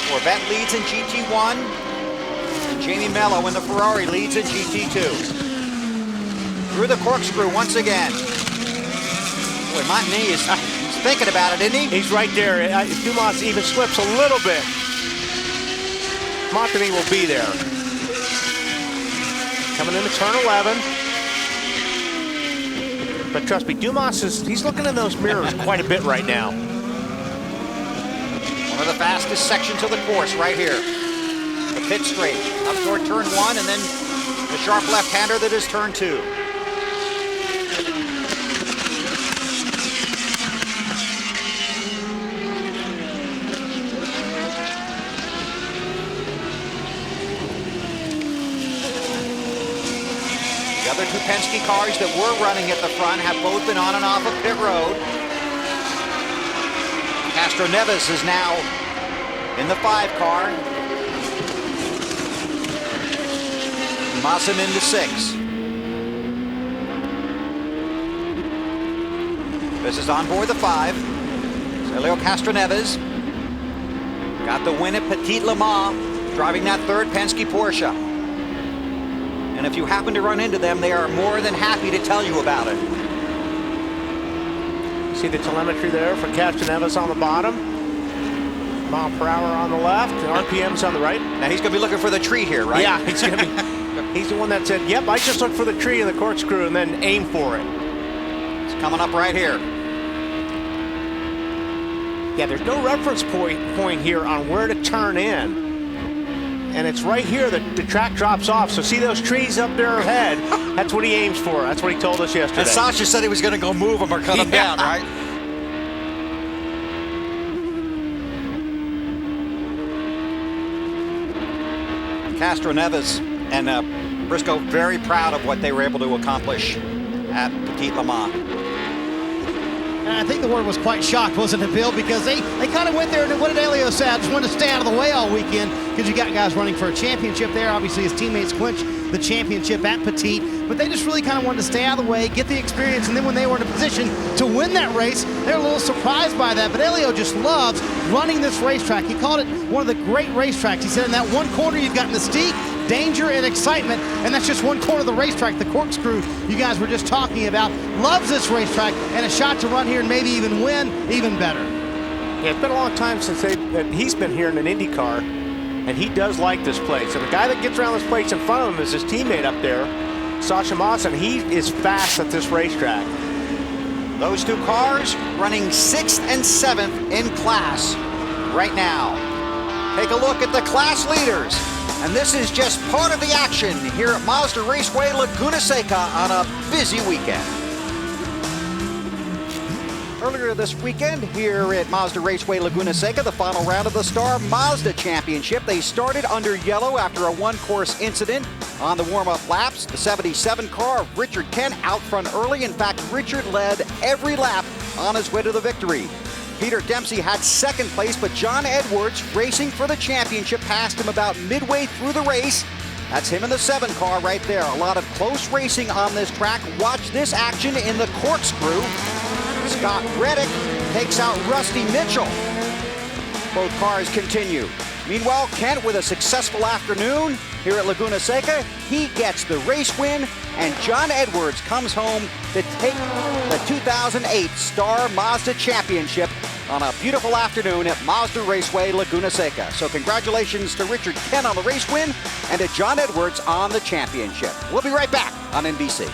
Corvette leads in GT1. And Jamie Mello in the Ferrari leads in GT2. Through the corkscrew once again. Boy, Montagny is he's thinking about it, isn't he? He's right there. Dumas even slips a little bit. Montagny will be there. Coming into turn 11. But trust me, Dumas he's looking in those mirrors quite a bit right now. One of the fastest sections of the course right here. The pit straight up toward turn 1, and then the sharp left-hander that is turn 2. other two Penske cars that were running at the front have both been on and off of pit road. Castro Neves is now in the 5 car. Maassen into 6. This is on board the 5. Sergio Castroneves got the win at Petit Le Mans, driving that 3rd Penske Porsche. And if you happen to run into them, they are more than happy to tell you about it. See the telemetry there for Castroneves on the bottom. Mile per hour on the left, and RPMs on the right. Now he's going to be looking for the tree here, right? Yeah, he's going to be. He's the one that said, yep, I just looked for the tree in the corkscrew and then aim for it. It's coming up right here. Yeah, there's no reference point here on where to turn in. And it's right here that the track drops off. So see those trees up there ahead? That's what he aims for. That's what he told us yesterday. And Sasha said he was going to go move them or cut them down, right? Castroneves and Briscoe very proud of what they were able to accomplish at Petit Le Mans. And I think the word was quite shocked, wasn't it, Bill? Because they kind of went there, and what did Elio say? I just wanted to stay out of the way all weekend because you got guys running for a championship there. Obviously, his teammates clinched the championship at Petit, but they just really kind of wanted to stay out of the way, get the experience, and then when they were in a position to win that race, they were a little surprised by that. But Elio just loves running this racetrack. He called it one of the great racetracks. He said in that one corner you've got mystique, danger, and excitement, and that's just one corner of the racetrack. The corkscrew you guys were just talking about loves this racetrack, and a shot to run here and maybe even win, even better. Yeah, it's been a long time since he's been here in an Indy car, and he does like this place. And the guy that gets around this place in front of him is his teammate up there, Sasha Maassen. He is fast at this racetrack. Those two cars running 6th and 7th in class right now. Take a look at the class leaders. And this is just part of the action here at Mazda Raceway Laguna Seca on a busy weekend. Earlier this weekend here at Mazda Raceway Laguna Seca, the final round of the Star Mazda Championship. They started under yellow after a one-course incident on the warm-up laps. The 77 car of Richard Kent out front early. In fact, Richard led every lap on his way to the victory. Peter Dempsey had 2nd place, but John Edwards, racing for the championship, passed him about midway through the race. That's him in the 7 car right there. A lot of close racing on this track. Watch this action in the corkscrew. Scott Reddick takes out Rusty Mitchell. Both cars continue. Meanwhile, Kent with a successful afternoon here at Laguna Seca. He gets the race win, and John Edwards comes home to take the 2008 Star Mazda Championship on a beautiful afternoon at Mazda Raceway Laguna Seca. So congratulations to Richard Kent on the race win and to John Edwards on the championship. We'll be right back on NBC.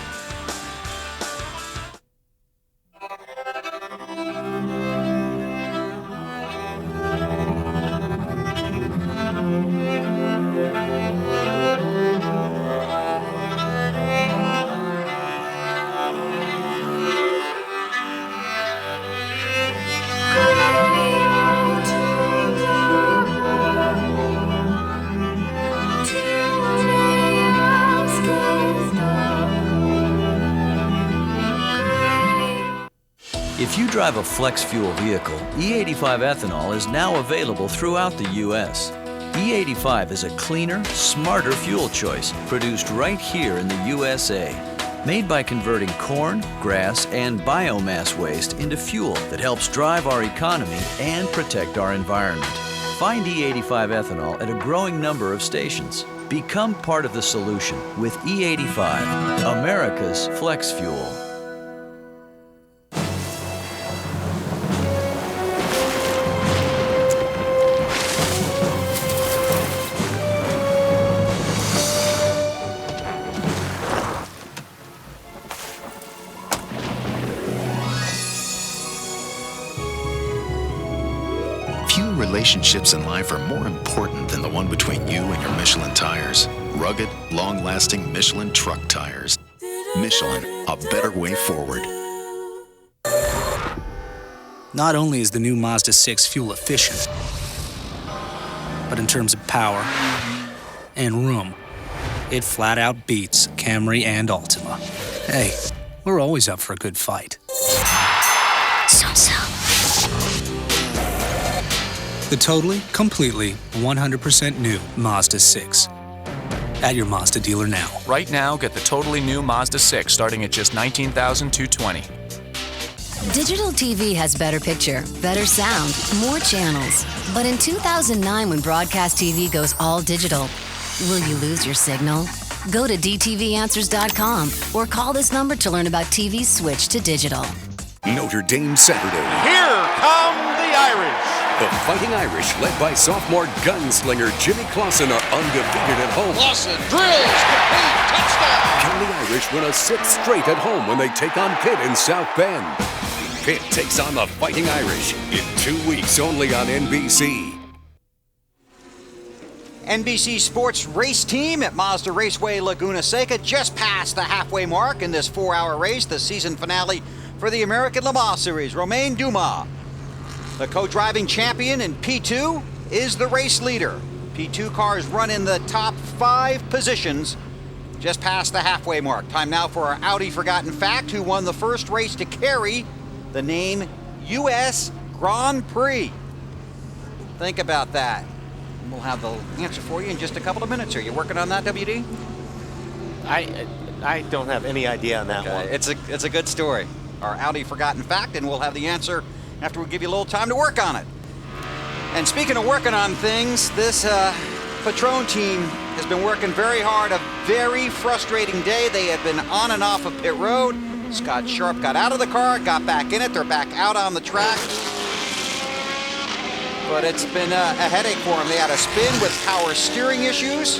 If you drive a flex fuel vehicle, E85 ethanol is now available throughout the U.S. E85 is a cleaner, smarter fuel choice produced right here in the USA. Made by converting corn, grass, and biomass waste into fuel that helps drive our economy and protect our environment. Find E85 ethanol at a growing number of stations. Become part of the solution with E85, America's flex fuel. Relationships in life are more important than the one between you and your Michelin tires. Rugged, long-lasting Michelin truck tires. Michelin, a better way forward. Not only is the new Mazda 6 fuel efficient, but in terms of power and room, it flat out beats Camry and Altima. Hey, we're always up for a good fight. So. The totally, completely, 100% new Mazda 6. At your Mazda dealer now. Right now, get the totally new Mazda 6 starting at just $19,220. Digital TV has better picture, better sound, more channels. But in 2009, when broadcast TV goes all digital, will you lose your signal? Go to dtvanswers.com or call this number to learn about TV's switch to digital. Notre Dame Saturday. Here come the Irish. The Fighting Irish, led by sophomore gunslinger Jimmy Clausen, are undefeated at home. Clausen drills, complete, touchdown. Can the Irish win a 6th straight at home when they take on Pitt in South Bend? Pitt takes on the Fighting Irish in 2 weeks only on NBC. NBC Sports race team at Mazda Raceway Laguna Seca just passed the halfway mark in this 4-hour race, the season finale for the American Le Mans Series. Romain Dumas, the co-driving champion in P2, is the race leader. P2 cars run in the top 5 positions, just past the halfway mark. Time now for our Audi Forgotten Fact, who won the first race to carry the name U.S. Grand Prix. Think about that. We'll have the answer for you in just a couple of minutes. Are you working on that, WD? I don't have any idea on that one. It's a good story. Our Audi Forgotten Fact, and we'll have the answer after we give you a little time to work on it. And speaking of working on things, this Patron team has been working very hard. A very frustrating day. They have been on and off of pit road. Scott Sharp got out of the car, got back in it. They're back out on the track. But it's been a headache for them. They had a spin with power steering issues.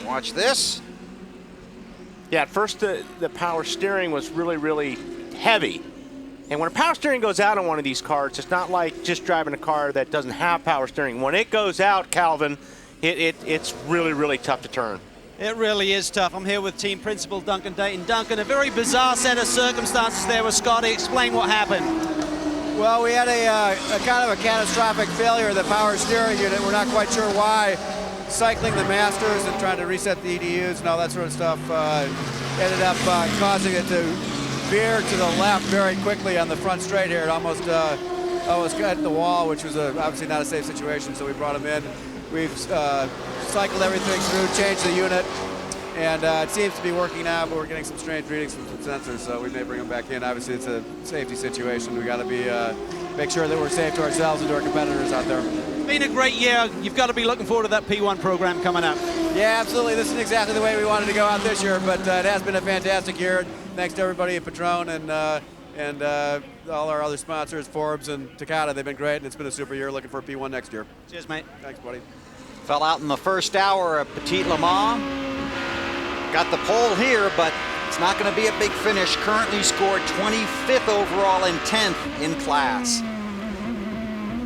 Watch this. Yeah, at first the power steering was really, really heavy. And when a power steering goes out on one of these cars, it's not like just driving a car that doesn't have power steering. When it goes out, Calvin, it's really, really tough to turn. It really is tough. I'm here with team principal Duncan Dayton. Duncan, a very bizarre set of circumstances there with Scotty. Explain what happened. Well, we had a kind of a catastrophic failure of the power steering unit. We're not quite sure why. Cycling the masters and trying to reset the EDUs and all that sort of stuff ended up causing it to veer to the left very quickly on the front straight here. It almost got the wall, which was obviously not a safe situation, so we brought him in. We've cycled everything through, changed the unit, and it seems to be working now, but we're getting some strange readings from some sensors, so we may bring them back in. Obviously, it's a safety situation. We got to be make sure that we're safe to ourselves and to our competitors out there. It's been a great year. You've got to be looking forward to that P1 program coming up. Yeah, absolutely. This isn't exactly the way we wanted to go out this year, but it has been a fantastic year. Thanks to everybody at Patron and all our other sponsors, Forbes and Takata. They've been great, and it's been a super year. Looking for a P1 next year. Cheers, mate. Thanks, buddy. Fell out in the first hour of Petit Le Mans. Got the pole here, but it's not going to be a big finish. Currently scored 25th overall and 10th in class.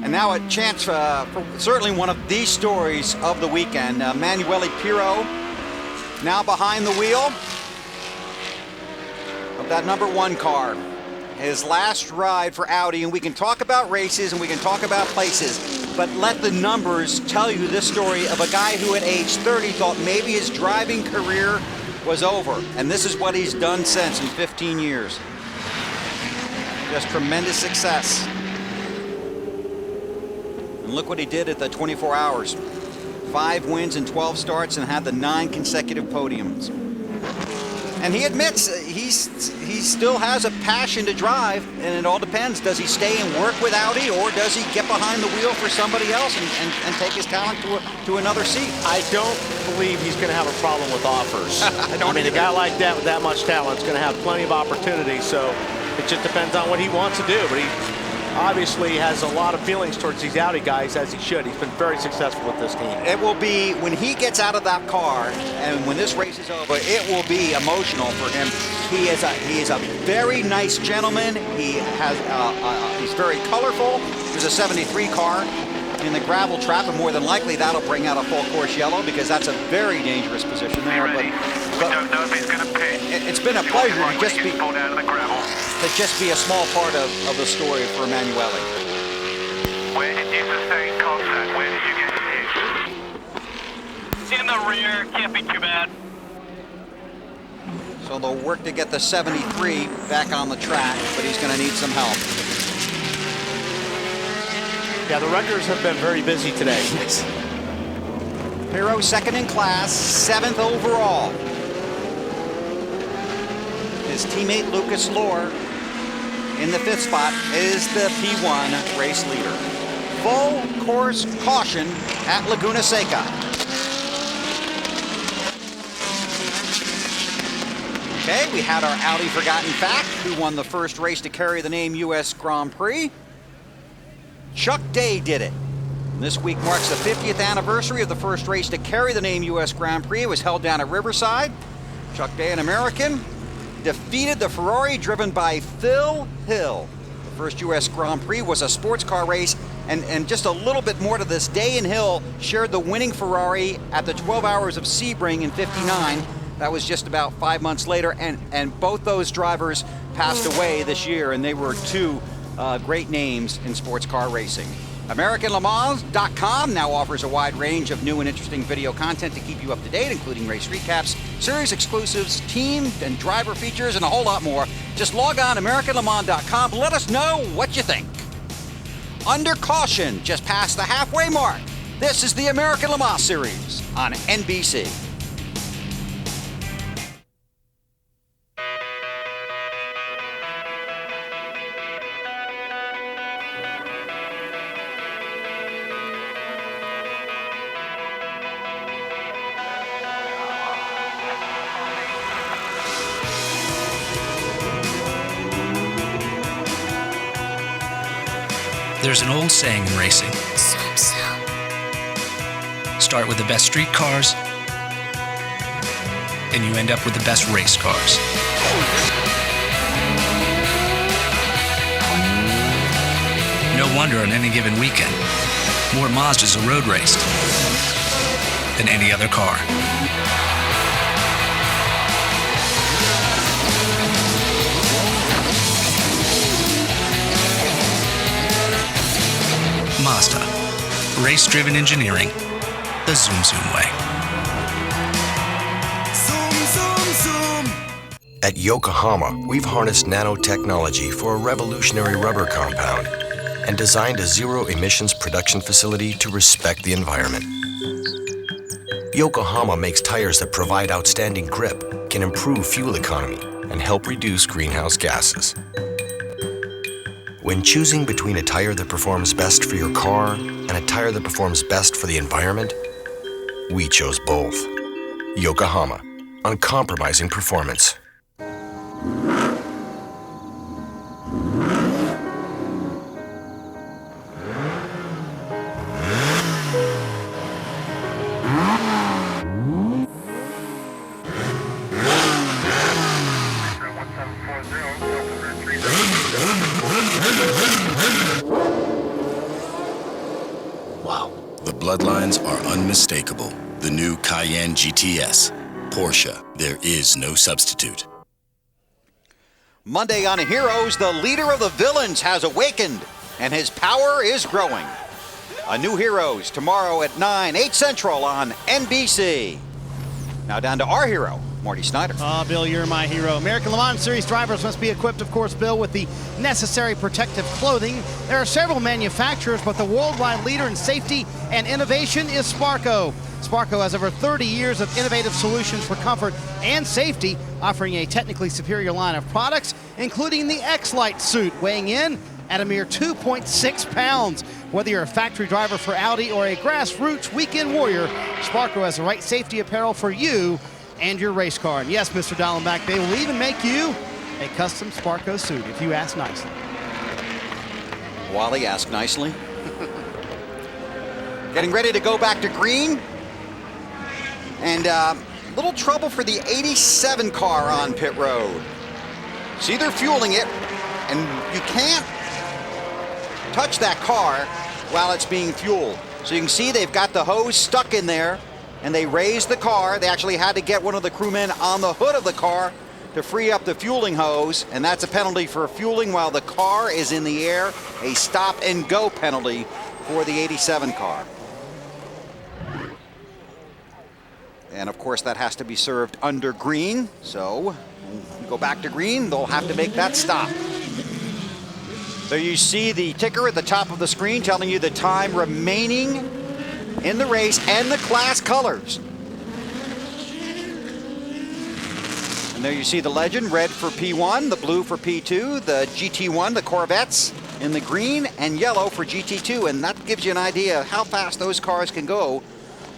And now a chance for certainly one of the stories of the weekend. Manuele Pirro now behind the wheel of that #1 car. His last ride for Audi, and we can talk about races and we can talk about places, but let the numbers tell you this story of a guy who at age 30 thought maybe his driving career was over, and this is what he's done since in 15 years. Just tremendous success. And look what he did at the 24 hours. 5 wins and 12 starts and had the 9 consecutive podiums. And he admits he still has a passion to drive, and it all depends. Does he stay and work with Audi, or does he get behind the wheel for somebody else and take his talent to another seat? I don't believe he's going to have a problem with offers. I mean, a guy like that with that much talent is going to have plenty of opportunities, so it just depends on what he wants to do. But he obviously has a lot of feelings towards these Audi guys, as he should. He's been very successful with this team. It will be, when he gets out of that car and when this race is over, it will be emotional for him. He is a very nice gentleman. He's very colorful. There's a 73 car in the gravel trap, and more than likely that'll bring out a full course yellow, because that's a very dangerous position there. But we don't know if he's going to pit. It's been a pleasure to just be a small part of the story for Emanuele. Where did you sustain contact? Where did you get hit? the rear, can't be too bad. So they'll work to get the 73 back on the track, but he's going to need some help. Yeah, the wreckers have been very busy today. Yes. Hero second in class, 7th overall. His teammate Lucas Lohr in the 5th spot is the P1 race leader. Full course caution at Laguna Seca. Okay, we had our Audi Forgotten Fact, who won the first race to carry the name U.S. Grand Prix. Chuck Day did it. This week marks the 50th anniversary of the first race to carry the name U.S. Grand Prix. It was held down at Riverside. Chuck Day, an American, defeated the Ferrari driven by Phil Hill. The first U.S. Grand Prix was a sports car race, and just a little bit more to this, Day and Hill shared the winning Ferrari at the 12 Hours of Sebring in '59. That was just about 5 months later, and both those drivers passed away this year, and they were two great names in sports car racing. AmericanLeMans.com now offers a wide range of new and interesting video content to keep you up to date, including race recaps, series exclusives, team and driver features, and a whole lot more. Just log on to AmericanLeMans.com. Let us know what you think. Under caution, just past the halfway mark, this is the American Le Mans Series on NBC. There's an old saying in racing. Start with the best street cars, and you end up with the best race cars. No wonder on any given weekend, more Mazdas are road raced than any other car. Mazda, race-driven engineering, the Zoom Zoom way. At Yokohama, we've harnessed nanotechnology for a revolutionary rubber compound and designed a zero-emissions production facility to respect the environment. Yokohama makes tires that provide outstanding grip, can improve fuel economy, and help reduce greenhouse gases. When choosing between a tire that performs best for your car and a tire that performs best for the environment, we chose both. Yokohama, uncompromising performance. Wow. The bloodlines are unmistakable. The new Cayenne GTS. Porsche, there is no substitute. Monday on Heroes, the leader of the villains has awakened, and his power is growing. A new Heroes tomorrow at 8 Central on NBC. Now down to our hero, Marty Snyder. Bill, you're my hero. American Le Mans Series drivers must be equipped, of course, Bill, with the necessary protective clothing. There are several manufacturers, but the worldwide leader in safety and innovation is Sparco. Sparco has over 30 years of innovative solutions for comfort and safety, offering a technically superior line of products, including the X-Lite suit, weighing in at a mere 2.6 pounds. Whether you're a factory driver for Audi or a grassroots weekend warrior, Sparco has the right safety apparel for you and your race car. And yes, Mr. Dallenbach, they will even make you a custom Sparco suit if you ask nicely. Wally asked nicely. Getting ready to go back to green. And little trouble for the 87 car on pit road. See, they're fueling it, and you can't touch that car while it's being fueled. So you can see they've got the hose stuck in there, and they raised the car. They actually had to get one of the crewmen on the hood of the car to free up the fueling hose, and that's a penalty for fueling while the car is in the air, a stop and go penalty for the 87 car. And of course that has to be served under green. So when we go back to green, they'll have to make that stop. There you see the ticker at the top of the screen telling you the time remaining in the race and the class colors. And there you see the legend, red for P1, the blue for P2, the GT1, the Corvettes, in the green, and yellow for GT2. And that gives you an idea of how fast those cars can go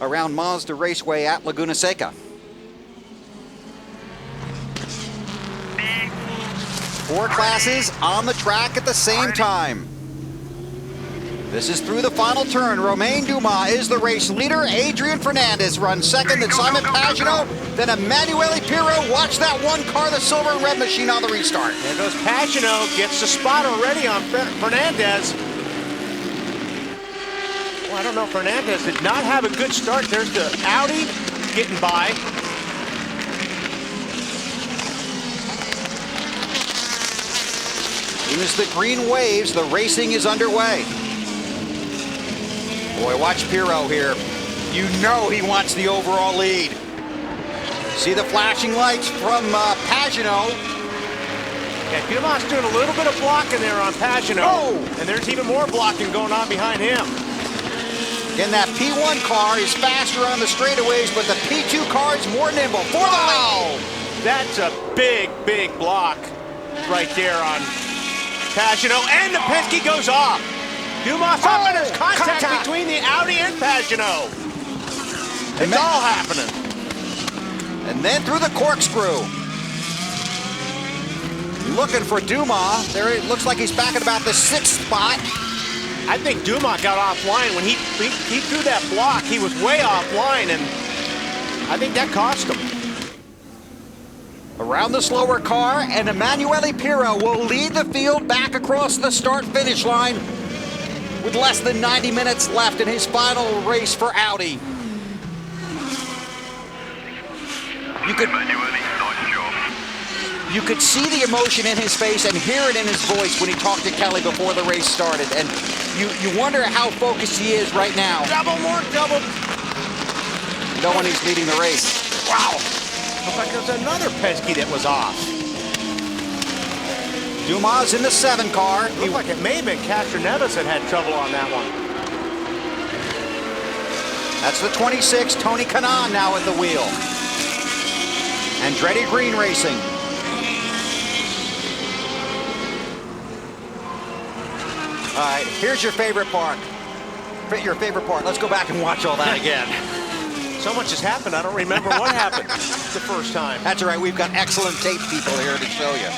around Mazda Raceway at Laguna Seca. 4 classes on the track at the same time. This is through the final turn. Romain Dumas is the race leader. Adrian Fernandez runs second, then Simon Pagenaud, then Emanuele Pirro. Watch that one car, the silver and red machine on the restart. There goes Pagenaud, gets the spot already on Fernandez. Well, I don't know, Fernandez did not have a good start. There's the Audi getting by. As soon as the green waves, the racing is underway. Boy, watch Pirro here. You know he wants the overall lead. See the flashing lights from Pagenaud. Yeah, Dumas doing a little bit of blocking there on Pagenaud. Oh! And there's even more blocking going on behind him. Again, that P1 car is faster on the straightaways, but the P2 car is more nimble for the lead. That's a big, big block right there on Pagenaud, and the Penske goes off. Dumas up, and there's contact between the Audi and Pagenaud. It's all happening. And then through the corkscrew. Looking for Dumas. There it looks like he's back at about the 6th spot. I think Dumas got offline when he threw that block. He was way offline, and I think that cost him. Around the slower car, and Emanuele Pirro will lead the field back across the start-finish line with less than 90 minutes left in his final race for Audi. You could see the emotion in his face and hear it in his voice when he talked to Kelly before the race started. And you wonder how focused he is right now. Double. Knowing he's leading the race. Wow. Looks like there's another Penske that was off. Dumas in the 7 car. It looked like it may have been Castroneves that had trouble on that one. That's the 26, Tony Kanaan now at the wheel. Andretti Green Racing. All right, here's your favorite part. Your favorite part. Let's go back and watch all that again. So much has happened, I don't remember what happened the first time. That's all right, we've got excellent tape people here to show you.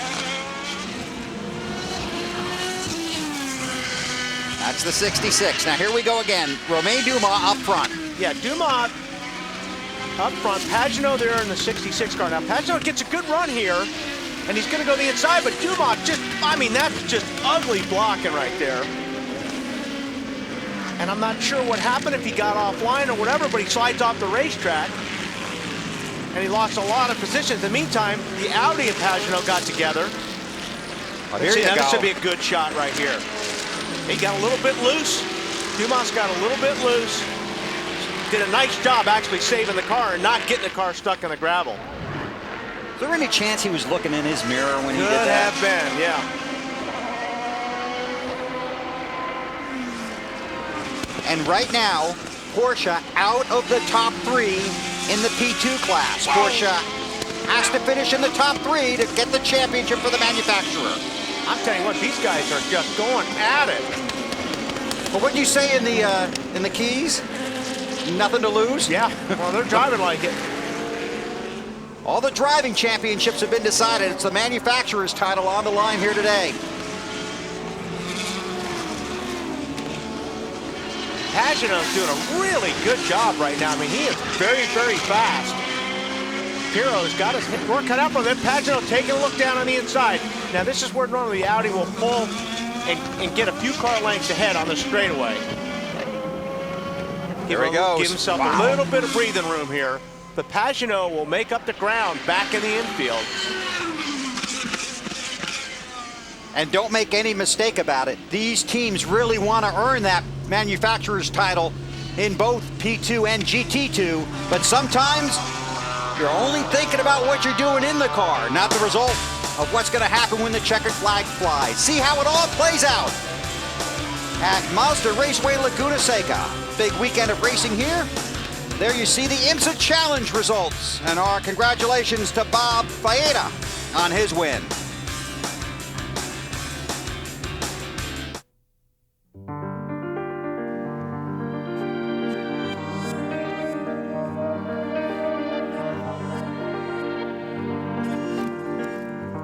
That's the 66. Now here we go again. Romain Dumas up front. Yeah, Dumas up front. Pagenaud there in the 66 car. Now Pagenaud gets a good run here, and he's going to go the inside, but Dumas just, I mean, that's just ugly blocking right there. And I'm not sure what happened, if he got offline or whatever, but he slides off the racetrack. And he lost a lot of positions. In the meantime, the Audi and Pagenaud got together. Oh, here you go. This should be a good shot right here. He got a little bit loose. Dumas got a little bit loose. Did a nice job actually saving the car and not getting the car stuck in the gravel. Is there any chance he was looking in his mirror when he did that? Could have been, yeah. And right now, Porsche out of the top 3 in the P2 class. Porsche has to finish in the top 3 to get the championship for the manufacturer. I'm telling you what, these guys are just going at it. But what'd you say in the Keys? Nothing to lose? Yeah, well, they're driving like it. All the driving championships have been decided. It's the manufacturer's title on the line here today. Pagenaud's doing a really good job right now. I mean, he is very, very fast. Pirro's got his work cut out for him. Then Pagenaud taking a look down on the inside. Now, this is where normally the Audi will pull and get a few car lengths ahead on the straightaway. There he goes. Give himself a little bit of breathing room here. But Pagenaud will make up the ground back in the infield. And don't make any mistake about it. These teams really want to earn that manufacturer's title in both P2 and GT2, but sometimes you're only thinking about what you're doing in the car, not the result of what's going to happen when the checkered flag flies. See how it all plays out at Mazda Raceway Laguna Seca. Big weekend of racing here. There you see the IMSA Challenge results, and our congratulations to Bob Faeda on his win.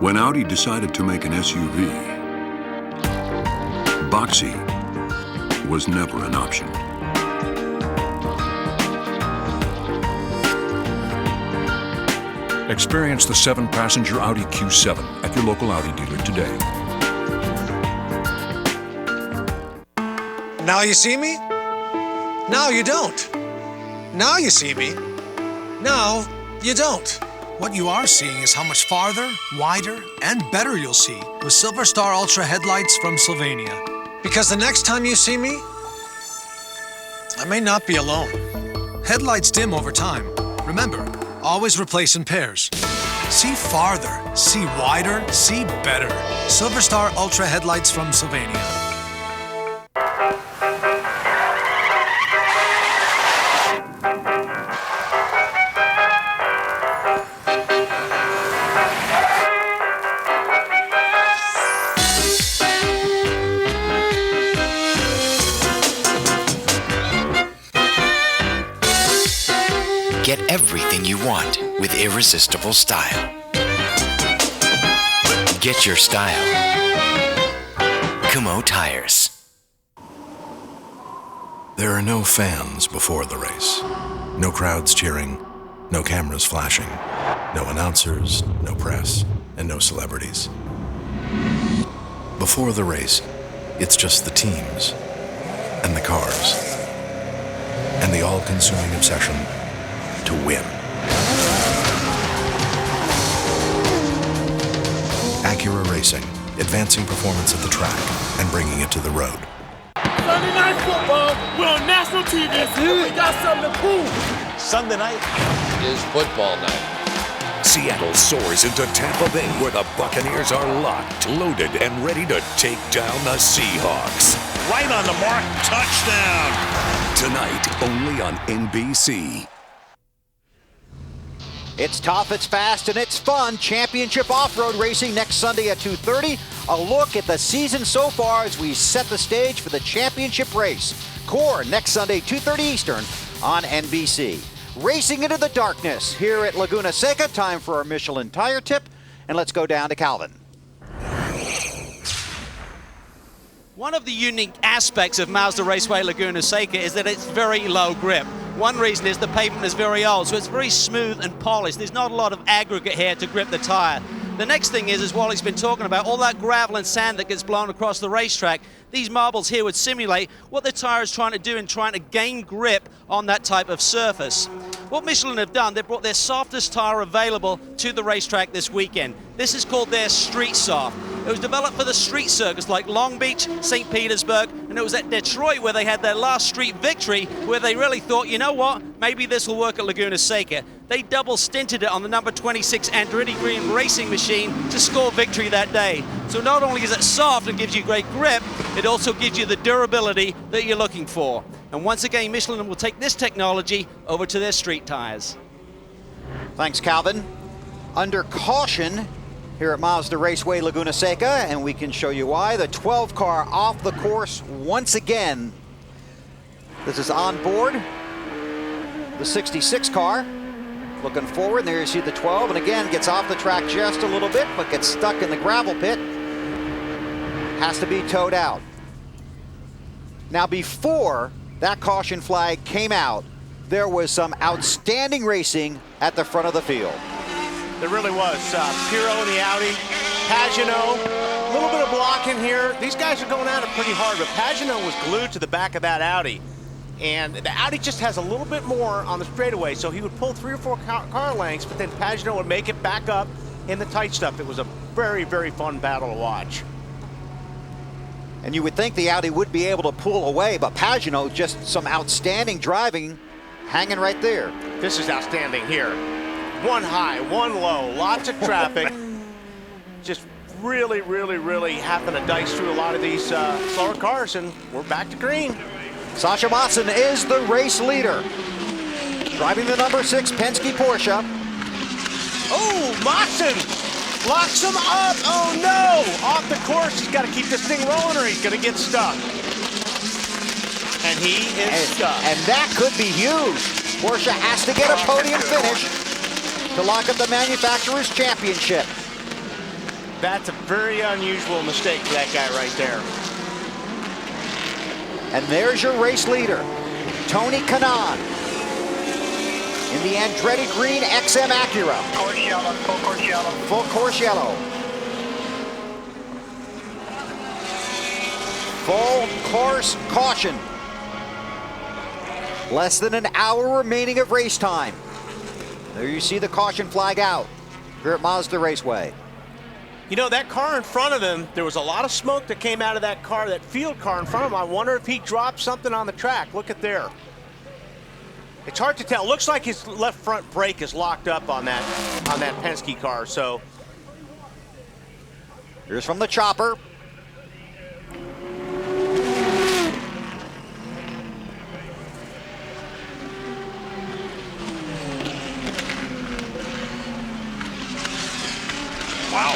When Audi decided to make an SUV, boxy was never an option. Experience the 7-passenger Audi Q7 at your local Audi dealer today. Now you see me? Now you don't. Now you see me. Now you don't. What you are seeing is how much farther, wider, and better you'll see with Silver Star Ultra headlights from Sylvania. Because the next time you see me, I may not be alone. Headlights dim over time. Remember, always replace in pairs. See farther, see wider, see better. Silver Star Ultra headlights from Sylvania. Get everything you want with irresistible style. Get your style. Kumho Tires. There are no fans before the race. No crowds cheering, no cameras flashing, no announcers, no press, and no celebrities. Before the race, it's just the teams and the cars and the all-consuming obsession to win. Acura Racing, advancing performance at the track and bringing it to the road. Sunday night football, we're on national TV, and we got something to prove. Sunday night is football night. Seattle soars into Tampa Bay, where the Buccaneers are locked, loaded, and ready to take down the Seahawks. Right on the mark, touchdown. Tonight, only on NBC. It's tough, it's fast, and it's fun. Championship off-road racing next Sunday at 2:30. A look at the season so far as we set the stage for the championship race. Core next Sunday, 2:30 Eastern on NBC. Racing into the darkness here at Laguna Seca. Time for our Michelin tire tip, and let's go down to Calvin. One of the unique aspects of Mazda Raceway Laguna Seca is that it's very low grip. One reason is the pavement is very old, so it's very smooth and polished. There's not a lot of aggregate here to grip the tire. The next thing is, as Wally's been talking about, all that gravel and sand that gets blown across the racetrack, these marbles here would simulate what the tire is trying to do in trying to gain grip on that type of surface. What Michelin have done, they brought their softest tire available to the racetrack this weekend. This is called their Street Soft. It was developed for the street circuits like Long Beach, St. Petersburg, and it was at Detroit where they had their last street victory where they really thought, you know what, maybe this will work at Laguna Seca. They double stinted it on the number 26 Andretti Green racing machine to score victory that day. So not only is it soft and gives you great grip, it also gives you the durability that you're looking for. And once again, Michelin will take this technology over to their street tires. Thanks, Calvin. Under caution here at Mazda Raceway Laguna Seca, and we can show you why. The 12 car off the course once again. This is on board the 66 car. Looking forward, and there you see the 12, and again gets off the track just a little bit, but gets stuck in the gravel pit. Has to be towed out. Now, before that caution flag came out, there was some outstanding racing at the front of the field. There really was. Pirro in the Audi, Pagano, a little bit of blocking here. These guys are going at it pretty hard, but Pagano was glued to the back of that Audi. And the Audi just has a little bit more on the straightaway, so he would pull 3 or 4 car lengths, but then Pagano would make it back up in the tight stuff. It was a very, very fun battle to watch. And you would think the Audi would be able to pull away, but Pagano, just some outstanding driving, hanging right there. This is outstanding here. One high, one low, lots of traffic. Just really, really, really having to dice through a lot of these slower cars, and we're back to green. Sasha Matson is the race leader, driving the number 6 Penske Porsche. Oh, Matson locks him up. Oh no, off the course. He's got to keep this thing rolling or he's going to get stuck. And he is stuck. And that could be huge. Porsche has to get a podium finish to lock up the manufacturer's championship. That's a very unusual mistake for that guy right there. And there's your race leader, Tony Kanaan, in the Andretti Green XM Acura. Course yellow, full course yellow. Full course yellow. Full course caution. Less than an hour remaining of race time. There you see the caution flag out here at Mazda Raceway. You know, that car in front of him, there was a lot of smoke that came out of that car, that field car in front of him. I wonder if he dropped something on the track. Look at there. It's hard to tell. Looks like his left front brake is locked up on that Penske car. So here's from the chopper. wow.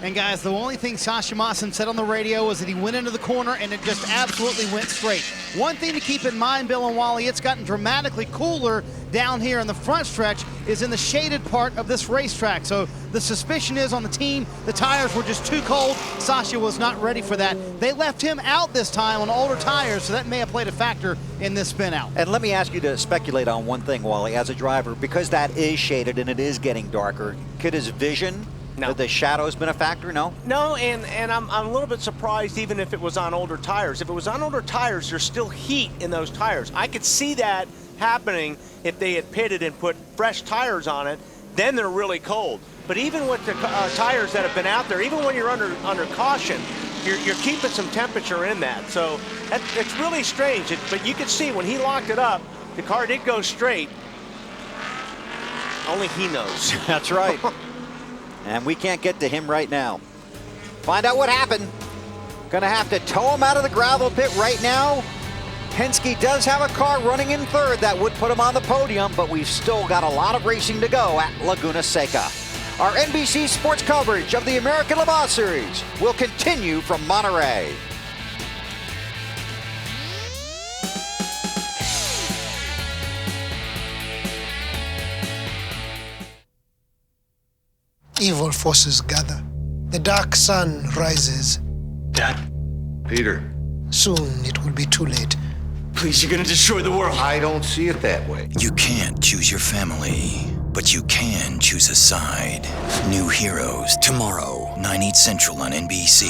And guys, the only thing Sasha Matson said on the radio was that he went into the corner and it just absolutely went straight. One thing to keep in mind, Bill and Wally, it's gotten dramatically cooler down here in the front stretch is in the shaded part of this racetrack. So the suspicion is on the team, the tires were just too cold. Sasha was not ready for that. They left him out this time on older tires, so that may have played a factor in this spin out. And let me ask you to speculate on one thing, Wally, as a driver, because that is shaded and it is getting darker, could his vision, the shadow's been a factor? No? No, and I'm a little bit surprised even if it was on older tires. If it was on older tires, there's still heat in those tires. I could see that happening if they had pitted and put fresh tires on it, then they're really cold. But even with the tires that have been out there, even when you're under caution, you're keeping some temperature in that. So it's really strange. But you could see when he locked it up, the car did go straight. Only he knows. That's right. And we can't get to him right now. Find out what happened. Gonna have to tow him out of the gravel pit right now. Penske does have a car running in third that would put him on the podium, but we've still got a lot of racing to go at Laguna Seca. Our NBC Sports coverage of the American Le Mans Series will continue from Monterey. Evil forces gather. The dark sun rises. Dad? Peter. Soon it will be too late. Please, you're gonna destroy the world. I don't see it that way. You can't choose your family, but you can choose a side. New Heroes, tomorrow, 9/8 Central on NBC.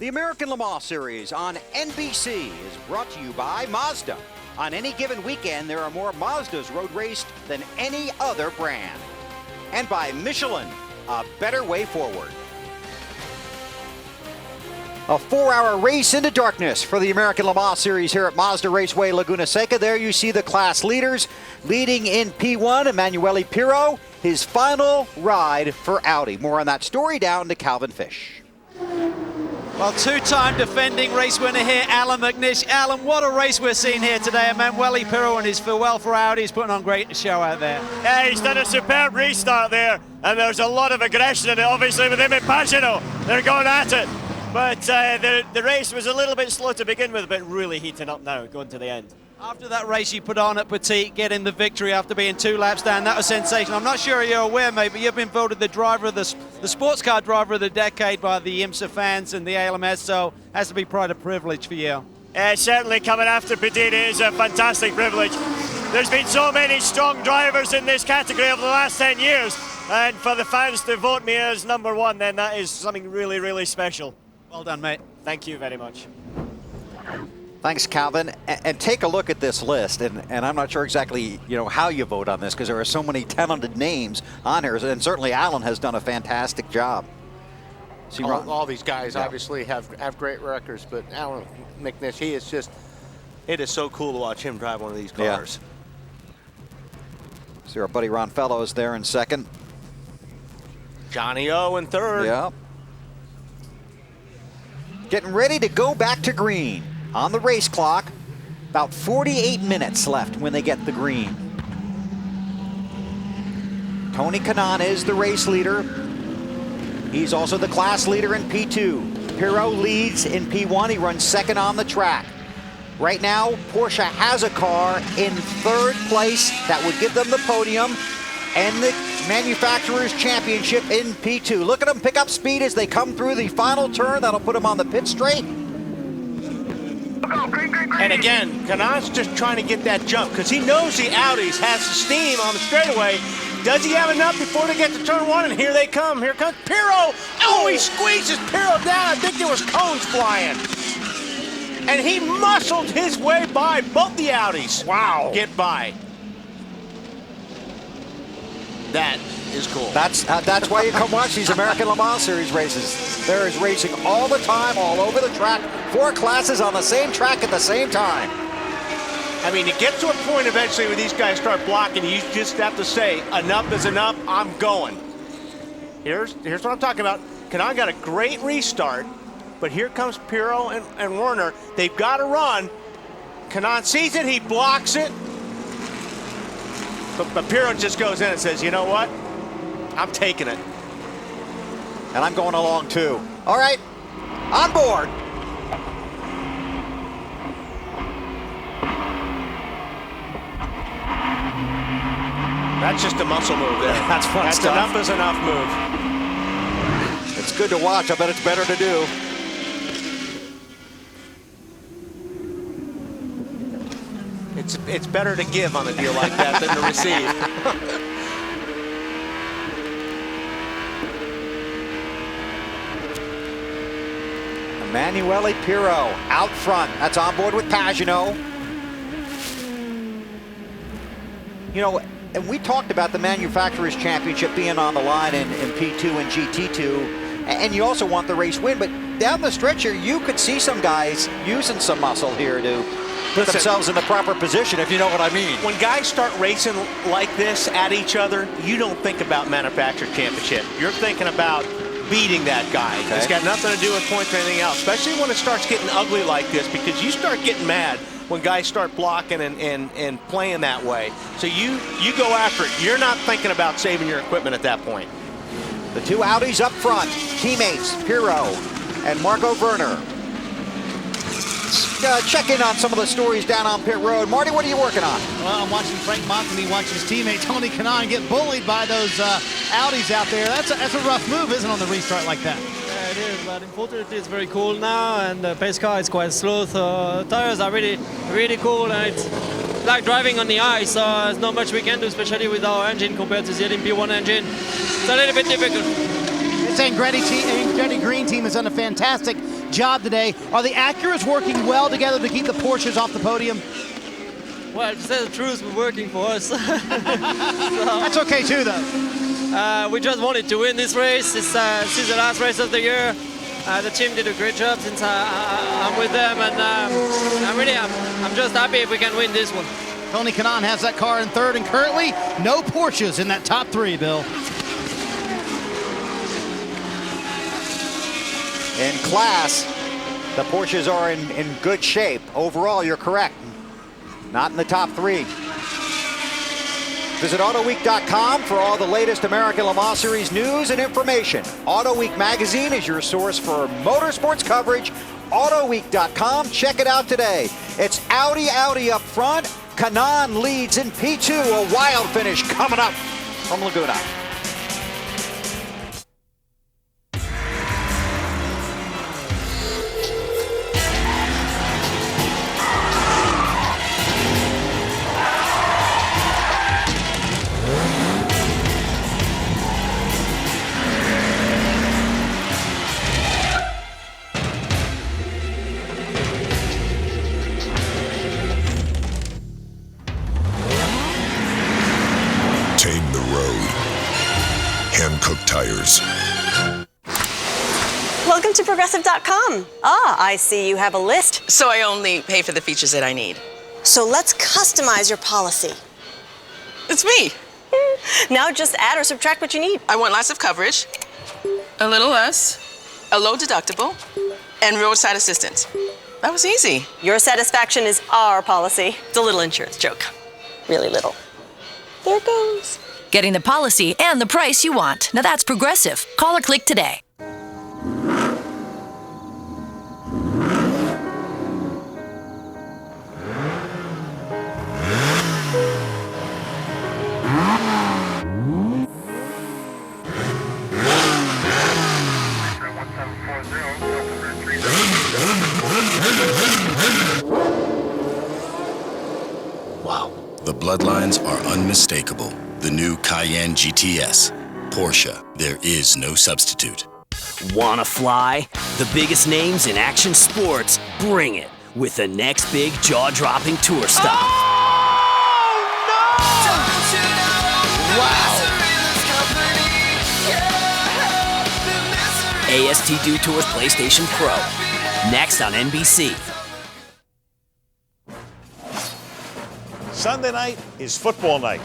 The American Le Mans Series on NBC is brought to you by Mazda. On any given weekend, there are more Mazdas road raced than any other brand. And by Michelin, a better way forward. A 4-hour race into darkness for the American Le Mans Series here at Mazda Raceway, Laguna Seca. There you see the class leaders leading in P1, Emanuele Pirro, his final ride for Audi. More on that story down to Calvin Fish. Well, two-time defending race winner here, Alan McNish. Alan, what a race we're seeing here today. Emanuele Pirro and his farewell for Audi. He's putting on a great show out there. Yeah, he's done a superb restart there, and there's a lot of aggression in it, obviously, with him and Pagano. They're going at it. But the race was a little bit slow to begin with, but really heating up now, going to the end. After that race you put on at Petit, getting the victory after being 2 laps down, that was sensational. I'm not sure you're aware, mate, but you've been voted the driver of the sports car driver of the decade by the IMSA fans and the ALMS, so it has to be pride and privilege for you. Certainly coming after Petit is a fantastic privilege. There's been so many strong drivers in this category over the last 10 years, and for the fans to vote me as #1, then that is something really, really special. Well done, mate. Thank you very much. Thanks, Calvin. And take a look at this list. And I'm not sure exactly, how you vote on this because there are so many talented names on here. And certainly Alan has done a fantastic job. All these guys obviously have great records, but Alan McNish, it is so cool to watch him drive one of these cars. See our buddy Ron Fellows there in second. Johnny O in third. Yeah. Getting ready to go back to green. On the race clock, about 48 minutes left when they get the green. Tony Kanaan is the race leader. He's also the class leader in P2. Pirro leads in P1. He runs second on the track. Right now, Porsche has a car in third place that would give them the podium and the Manufacturers' Championship in P2. Look at them pick up speed as they come through the final turn. That'll put them on the pit straight. And again, Kanaan's just trying to get that jump because he knows the Audis has the steam on the straightaway. Does he have enough before they get to turn 1? And here they come. Here comes Pirro. Oh, he squeezes Pirro down. I think there was cones flying. And he muscled his way by both the Audis. Wow. Get by. That is cool. That's why you come watch these American Le Mans Series races. There is racing all the time, all over the track. 4 classes on the same track at the same time. I mean, it gets to a point eventually where these guys start blocking. You just have to say, enough is enough, I'm going. Here's what I'm talking about. Kanaan got a great restart, but here comes Pirro and Werner. They've got to run. Kanaan sees it, he blocks it. But Pirro just goes in and says, you know what? I'm taking it. And I'm going along too. All right, on board. That's just a muscle move there. That's fun That's stuff. Enough is enough move. It's good to watch. I bet it's better to do. It's better to give on a deal like that than to receive. Emanuele Pirro out front. That's on board with Pagano. And we talked about the Manufacturers' Championship being on the line in P2 and GT2, and you also want the race win, but down the stretch here, you could see some guys using some muscle here to put themselves in the proper position, if you know what I mean. When guys start racing like this at each other, you don't think about Manufacturer Championship. You're thinking about beating that guy. Okay. It's got nothing to do with points or anything else, especially when it starts getting ugly like this, because you start getting mad when guys start blocking and playing that way. So you go after it. You're not thinking about saving your equipment at that point. The 2 Audis up front, teammates Pirro and Marco Werner. Check in on some of the stories down on pit road. Marty, what are you working on? Well, I'm watching Frank Montany watch his teammate Tony Kanaan get bullied by those Audis out there. That's a rough move, isn't it, on the restart like that? Yeah, it is, but unfortunately it's very cool now, and the pace car is quite slow, so tires are really, really cool, and it's like driving on the ice, so there's not much we can do, especially with our engine compared to the LMP1 engine. It's a little bit difficult. Andretti Green team has done a fantastic job today. Are the Acuras working well together to keep the Porsches off the podium? Well, to say the truth, we're working for us. That's okay too, though. We just wanted to win this race. This is the last race of the year. The team did a great job since I'm with them, and I'm just happy if we can win this one. Tony Kanaan has that car in third, and currently no Porsches in that top three, Bill. In class, the Porsches are in good shape. Overall, you're correct. Not in the top three. Visit AutoWeek.com for all the latest American Le Mans Series news and information. AutoWeek magazine is your source for motorsports coverage. AutoWeek.com. Check it out today. It's Audi up front. Kanaan leads in P2. A wild finish coming up from Laguna. Tame the road. Hand-cooked tires. Welcome to Progressive.com. Ah, I see you have a list. So I only pay for the features that I need. So let's customize your policy. It's me. Now just add or subtract what you need. I want lots of coverage, a little less, a low deductible, and roadside assistance. That was easy. Your satisfaction is our policy. It's a little insurance joke. Really little. There it goes. Getting the policy and the price you want. Now that's Progressive. Call or click today. Wow. The bloodlines are unmistakable. The new Cayenne GTS. Porsche, there is no substitute. Wanna fly? The biggest names in action sports bring it with the next big jaw-dropping tour stop. AST Do Tours PlayStation Pro. Next on NBC. Sunday night is football night.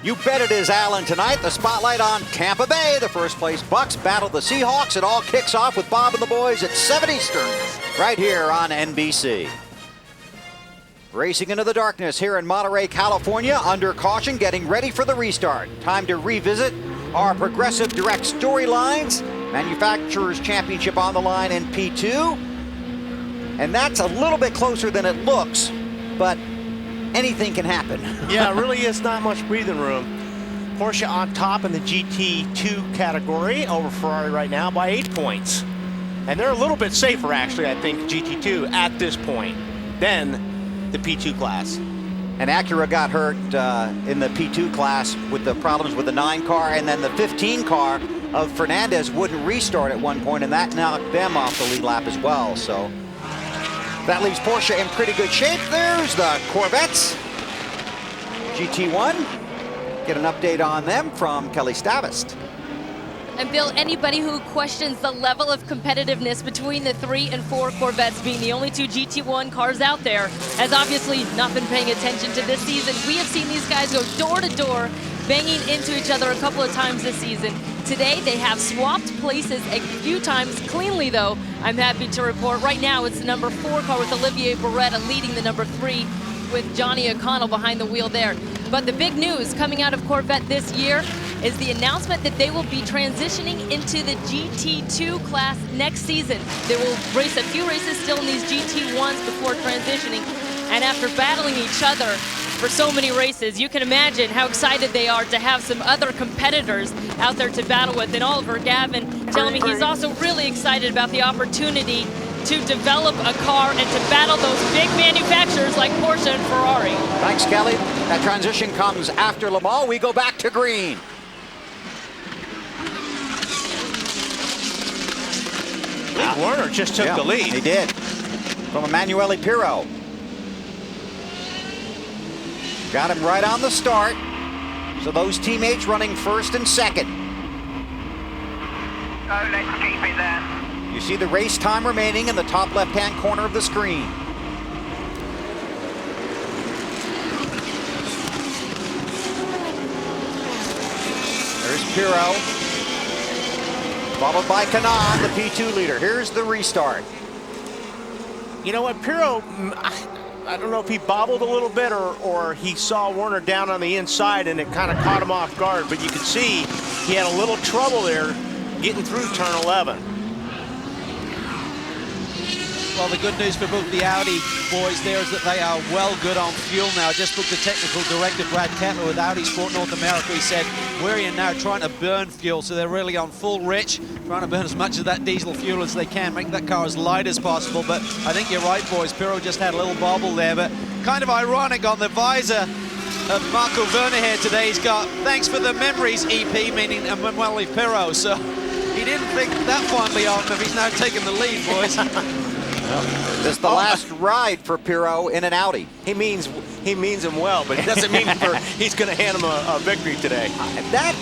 You bet it is, Alan. Tonight, the spotlight on Tampa Bay. The first place Bucks battle the Seahawks. It all kicks off with Bob and the boys at 7 Eastern, right here on NBC. Racing into the darkness here in Monterey, California, under caution, getting ready for the restart. Time to revisit our Progressive Direct storylines. Manufacturers Championship on the line in P2. And that's a little bit closer than it looks, but anything can happen. Yeah, it really is not much breathing room. Porsche on top in the GT2 category over Ferrari right now by 8 points. And they're a little bit safer, actually, I think, GT2 at this point than the P2 class. And Acura got hurt in the P2 class with the problems with the 9 car, and then the 15 car of Fernandez wouldn't restart at one point, and that knocked them off the lead lap as well. So that leaves Porsche in pretty good shape. There's the Corvettes. GT1. Get an update on them from Kelly Stavist. And Bill, anybody who questions the level of competitiveness between the 3 and 4 Corvettes being the only 2 GT1 cars out there has obviously not been paying attention to this season. We have seen these guys go door to door, banging into each other a couple of times this season. Today, they have swapped places a few times cleanly, though. I'm happy to report right now it's the number 4 car with Olivier Beretta leading the number 3 with Johnny O'Connell behind the wheel there. But the big news coming out of Corvette this year is the announcement that they will be transitioning into the GT2 class next season. They will race a few races still in these GT1s before transitioning. And after battling each other for so many races, you can imagine how excited they are to have some other competitors out there to battle with. And Oliver Gavin telling me he's also really excited about the opportunity to develop a car and to battle those big manufacturers like Porsche and Ferrari. Thanks, Kelly. That transition comes after Le Mans. We go back to green. think Werner just took the lead. He did. From Emanuele Pirro. Got him right on the start. So those teammates running first and second. Oh, let's keep it there. You see the race time remaining in the top left-hand corner of the screen. There's Pirro, followed by Kanan, the P2 leader. Here's the restart. You know what, Pirro, I don't know if he bobbled a little bit or he saw Werner down on the inside and it kind of caught him off guard, but you could see he had a little trouble there getting through turn 11. Well, the good news for both the Audi boys there is that they are well good on fuel now. I just spoke to technical director Brad Kettler with Audi Sport North America. He said, we're in now trying to burn fuel, so they're really on full rich, trying to burn as much of that diesel fuel as they can, make that car as light as possible. But I think you're right, boys. Pirro just had a little bobble there, but kind of ironic on the visor of Marco Werner here today. He's got, thanks for the memories, EP, meaning Emanuele Pirro. So he didn't think that fondly of him. He's now taking the lead, boys. This is the last ride for Pirro in an Audi. He means him well, but it doesn't mean he's going to hand him a victory today. That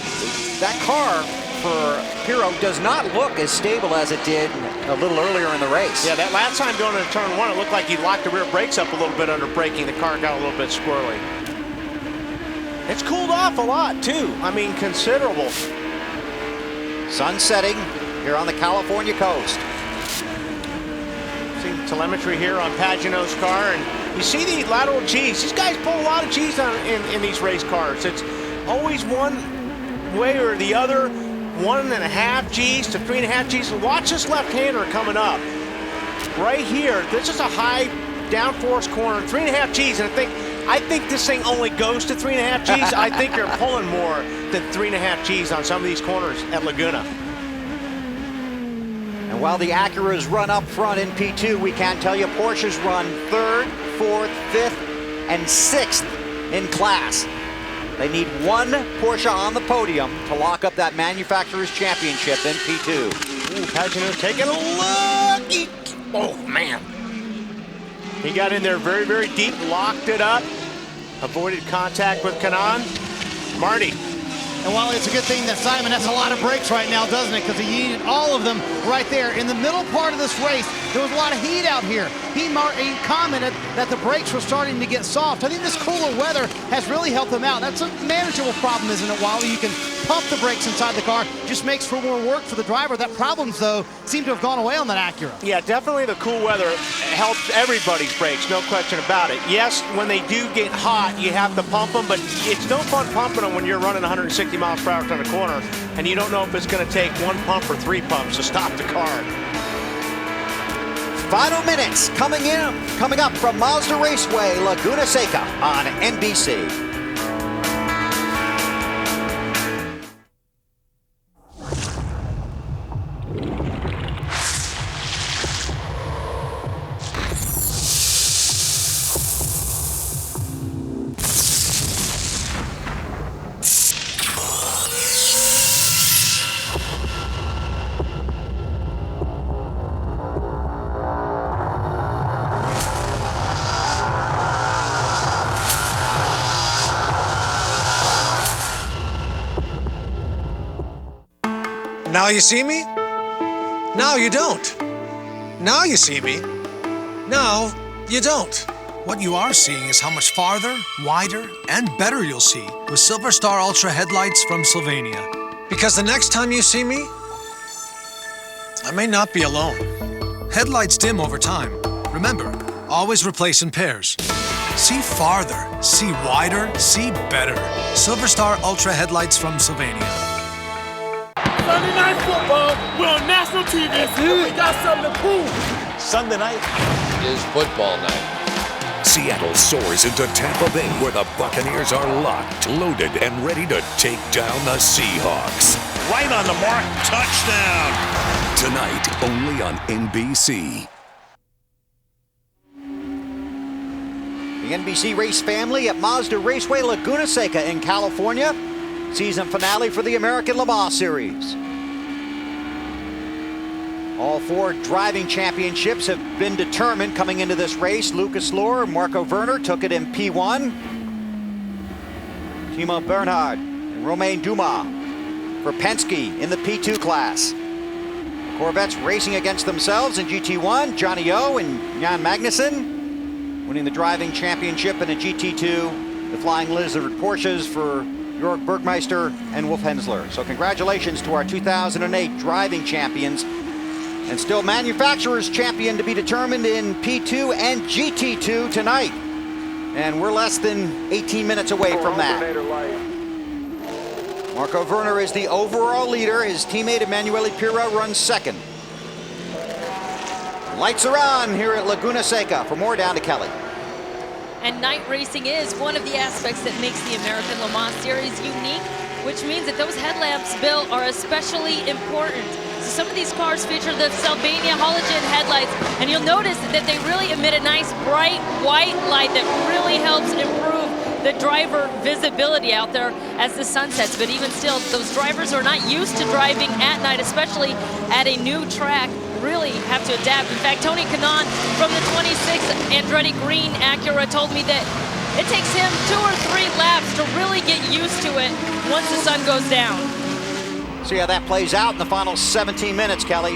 car for Pirro does not look as stable as it did a little earlier in the race. Yeah, that last time going into turn 1, it looked like he locked the rear brakes up a little bit under braking. The car got a little bit squirrely. It's cooled off a lot, too. I mean, considerable. Sun setting here on the California coast. See telemetry here on Pagano's car, and you see the lateral G's. These guys pull a lot of G's in these race cars. It's always one way or the other, 1.5 G's to 3.5 G's. Watch this left-hander coming up. Right here, this is a high downforce corner, 3.5 G's, and I think this thing only goes to 3.5 G's. I think you're pulling more than 3.5 G's on some of these corners at Laguna. And while the Acuras run up front in P2, we can tell you Porsches run 3rd, 4th, 5th, and 6th in class. They need one Porsche on the podium to lock up that manufacturer's championship in P2. Ooh, Pagano taking a look. Oh, man. He got in there very, very deep, locked it up, avoided contact with Kanan. Marty. And while it's a good thing that Simon has a lot of brakes right now, doesn't it? Because he needed all of them right there. In the middle part of this race, there was a lot of heat out here. He commented that the brakes were starting to get soft. I think this cooler weather has really helped him out. That's a manageable problem, isn't it, Wally? You can pump the brakes inside the car. Just makes for more work for the driver. That problems, though, seem to have gone away on that Acura. Yeah, definitely the cool weather helps everybody's brakes, no question about it. Yes, when they do get hot, you have to pump them, but it's no fun pumping them when you're running 160 miles per hour on a corner, and you don't know if it's going to take 1 pump or 3 pumps to stop the car. Final minutes coming up from Mazda Raceway, Laguna Seca on NBC. Now you see me? Now you don't. Now you see me. Now you don't. What you are seeing is how much farther, wider, and better you'll see with Silver Star Ultra headlights from Sylvania. Because the next time you see me, I may not be alone. Headlights dim over time. Remember, always replace in pairs. See farther, see wider, see better. Silver Star Ultra headlights from Sylvania. Sunday night football, we're on national TV, and we got something to prove. Sunday night is football night. Seattle soars into Tampa Bay, where the Buccaneers are locked, loaded, and ready to take down the Seahawks. Right on the mark, touchdown. Tonight, only on NBC. The NBC race family at Mazda Raceway, Laguna Seca in California. Season finale for the American Le Mans Series. All 4 driving championships have been determined coming into this race. Lucas Lohr and Marco Werner took it in P1. Timo Bernhard and Romain Dumas for Penske in the P2 class. Corvettes racing against themselves in GT1. Johnny O and Jan Magnussen winning the driving championship in a GT2. The Flying Lizard Porsches for Jörg Bergmeister and Wolf Hensler. So congratulations to our 2008 driving champions. And still manufacturers champion to be determined in P2 and GT2 tonight. And we're less than 18 minutes away from that. Marco Werner is the overall leader. His teammate Emanuele Pirro runs second. Lights are on here at Laguna Seca. For more, down to Kelly. And night racing is one of the aspects that makes the American Le Mans Series unique, which means that those headlamps, Bill, are especially important. So some of these cars feature the Sylvania halogen headlights, and you'll notice that they really emit a nice bright white light that really helps improve the driver visibility out there as the sun sets. But even still, those drivers who are not used to driving at night, especially at a new track, really have to adapt. In fact, Tony Kanaan from the 26 Andretti Green Acura told me that it takes him 2 or 3 laps to really get used to it once the sun goes down. See how that plays out in the final 17 minutes, Kelly.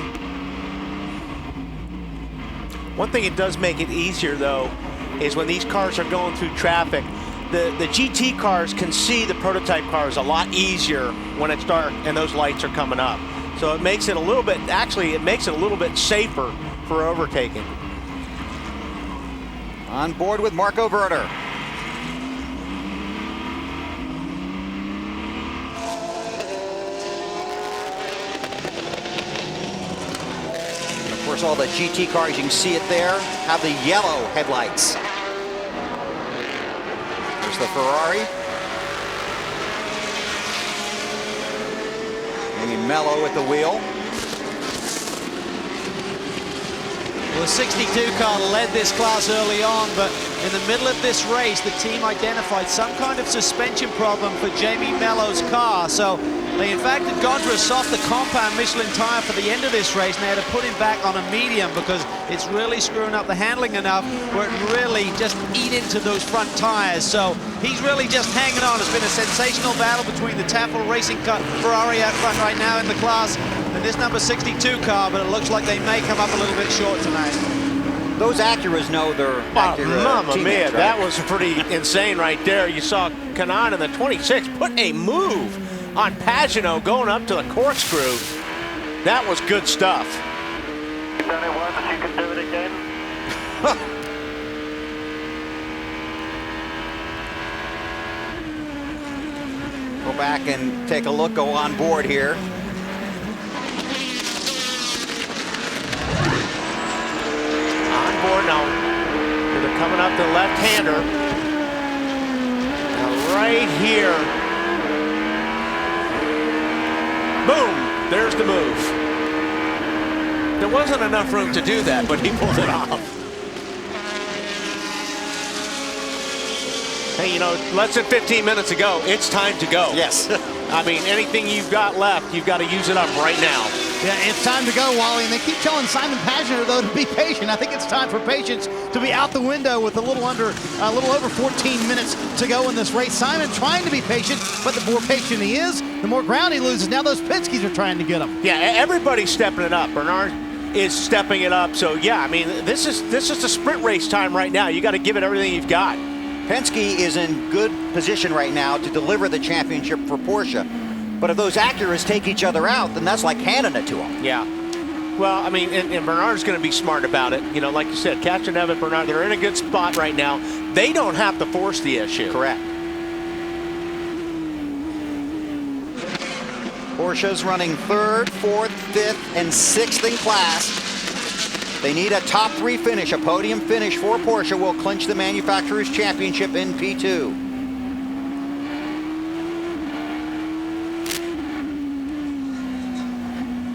One thing it does make it easier, though, is when these cars are going through traffic, the GT cars can see the prototype cars a lot easier when it's dark and those lights are coming up. So it makes it a little bit, actually, it makes it a little bit safer for overtaking. On board with Marco Werner. And of course, all the GT cars, you can see it there, have the yellow headlights. There's the Ferrari. Maybe Mello at the wheel. Well, the 62 car led this class early on, but in the middle of this race, the team identified some kind of suspension problem for Jamie Mello's car. So they, in fact, had gone for a softer compound Michelin tire for the end of this race, and they had to put him back on a medium because it's really screwing up the handling enough where it really just eat into those front tires. So he's really just hanging on. It's been a sensational battle between the Tafel Racing car, Ferrari out front right now in the class, and this number 62 car, but it looks like they may come up a little bit short tonight. Those Acuras know they're Acura Mamma mia, right? that was pretty insane right there. You saw Kanaan in the 26 put a move on Pagano going up to the corkscrew. That was good stuff. You can do it again. Go back and take a look, go on board here. On board now. They're coming up the left-hander. Now right here. Boom, there's the move. There wasn't enough room to do that, but he pulled it off. Hey, you know, less than 15 minutes ago, it's time to go. Yes. I mean, anything you've got left, you've got to use it up right now. Yeah, it's time to go, Wally. And they keep telling Simon Pagano, though, to be patient. I think it's time for patience to be out the window with a little over 14 minutes to go in this race. Simon trying to be patient, but the more patient he is, the more ground he loses. Now those Penske's are trying to get him. Yeah, everybody's stepping it up. Bernard is stepping it up. So yeah, I mean, this is the sprint race time right now. You got to give it everything you've got. Penske is in good position right now to deliver the championship for Porsche. But if those Acuras take each other out, then that's like handing it to them. Yeah. Well, I mean, and Bernard's going to be smart about it. You know, like you said, Kachev and Bernard, they're in a good spot right now. They don't have to force the issue. Correct. Porsche's running 3rd, 4th, 5th, and 6th in class. They need a top 3 finish. A podium finish for Porsche will clinch the Manufacturers' Championship in P2.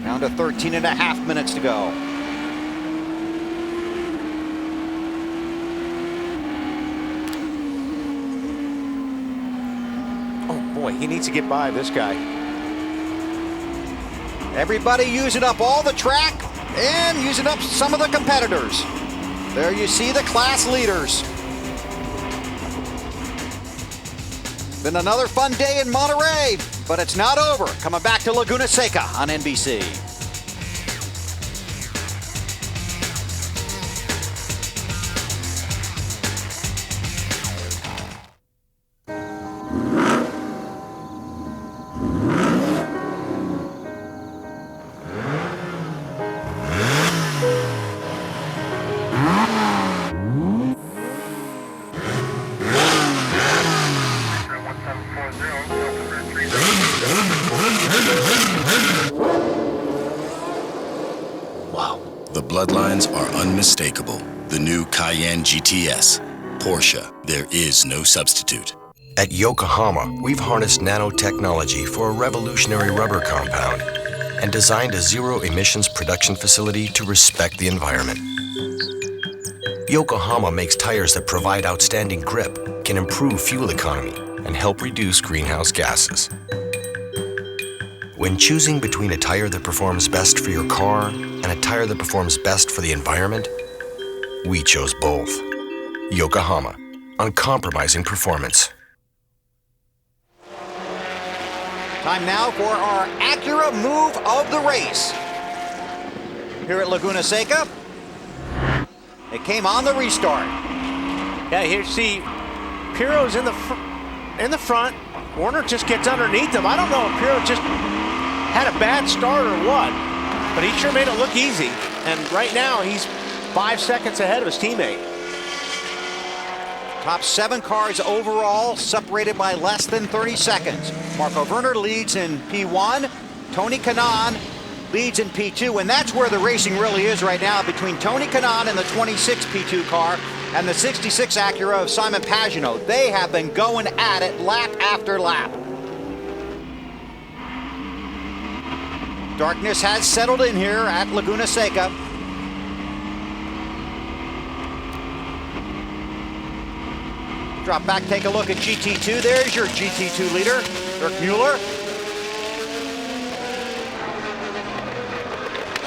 Down to 13.5 minutes to go. Oh boy, he needs to get by this guy. Everybody using up all the track and using up some of the competitors. There you see the class leaders. Been another fun day in Monterey, but it's not over. Coming back to Laguna Seca on NBC. The bloodlines are unmistakable. The new Cayenne GTS. Porsche, there is no substitute. At Yokohama, we've harnessed nanotechnology for a revolutionary rubber compound and designed a zero-emissions production facility to respect the environment. Yokohama makes tires that provide outstanding grip, can improve fuel economy, and help reduce greenhouse gases. When choosing between a tire that performs best for your car and a tire that performs best for the environment, we chose both. Yokohama, uncompromising performance. Time now for our Acura move of the race. Here at Laguna Seca, it came on the restart. Yeah, here you see Piro's in the front. Warner just gets underneath him. I don't know if Piro just had a bad start or what, but he sure made it look easy. And right now, he's 5 seconds ahead of his teammate. Top 7 cars overall, separated by less than 30 seconds. Marco Werner leads in P1. Tony Kanaan leads in P2, and that's where the racing really is right now, between Tony Kanaan and the 26 P2 car and the 66 Acura of Simon Pagenaud. They have been going at it lap after lap. Darkness has settled in here at Laguna Seca. Drop back, take a look at GT2. There's your GT2 leader, Dirk Mueller.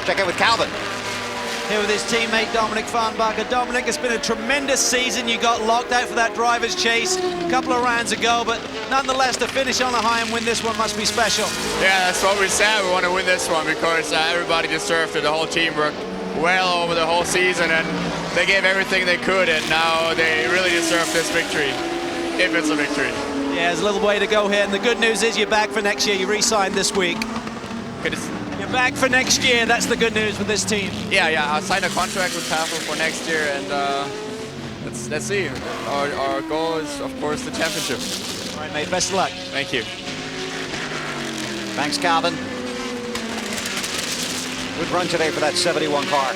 Check in with Calvin. Here with his teammate Dominic Farnbacher. Dominic, it's been a tremendous season. You got locked out for that driver's chase a couple of rounds ago, but nonetheless, to finish on a high and win this one must be special. Yeah, that's what we said. We want to win this one because everybody deserved it. The whole team worked well over the whole season, and they gave everything they could, and now they really deserve this victory, if it's a victory. Yeah, there's a little way to go here, and the good news is you're back for next year. You re-signed this week. You're back for next year. That's the good news with this team. Yeah, I signed a contract with Paffer for next year, and let's see. Our goal is, of course, the championship. All right, mate. Best of luck. Thank you. Thanks, Calvin. Good run today for that 71 car.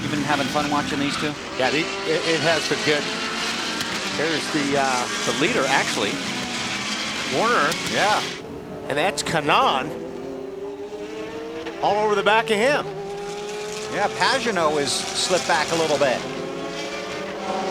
You've been having fun watching these two? Yeah, it has been good. There's the leader, actually. Warner. Yeah. And that's Kanaan all over the back of him. Yeah, Pagenaud has slipped back a little bit.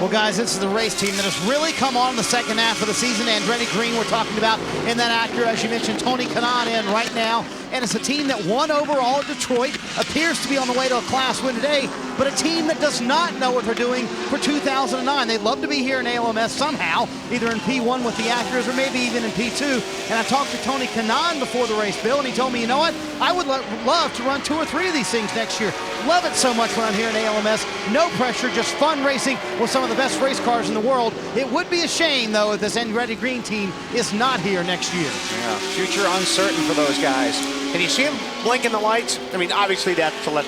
Well, guys, this is the race team that has really come on in the second half of the season. Andretti Green, we're talking about in that Acura, as you mentioned, Tony Kanaan in right now. And it's a team that won overall at Detroit, appears to be on the way to a class win today, but a team that does not know what they're doing for 2009. They'd love to be here in ALMS somehow, either in P1 with the Acuras or maybe even in P2. And I talked to Tony Kanaan before the race, Bill, and he told me, you know what? I would love to run 2 or 3 of these things next year. Love it so much when I'm here in ALMS. No pressure, just fun racing with some of the best race cars in the world. It would be a shame, though, if this Andretti Green team is not here next year. Yeah, future uncertain for those guys. And you see him blinking the lights? I mean, obviously that's to let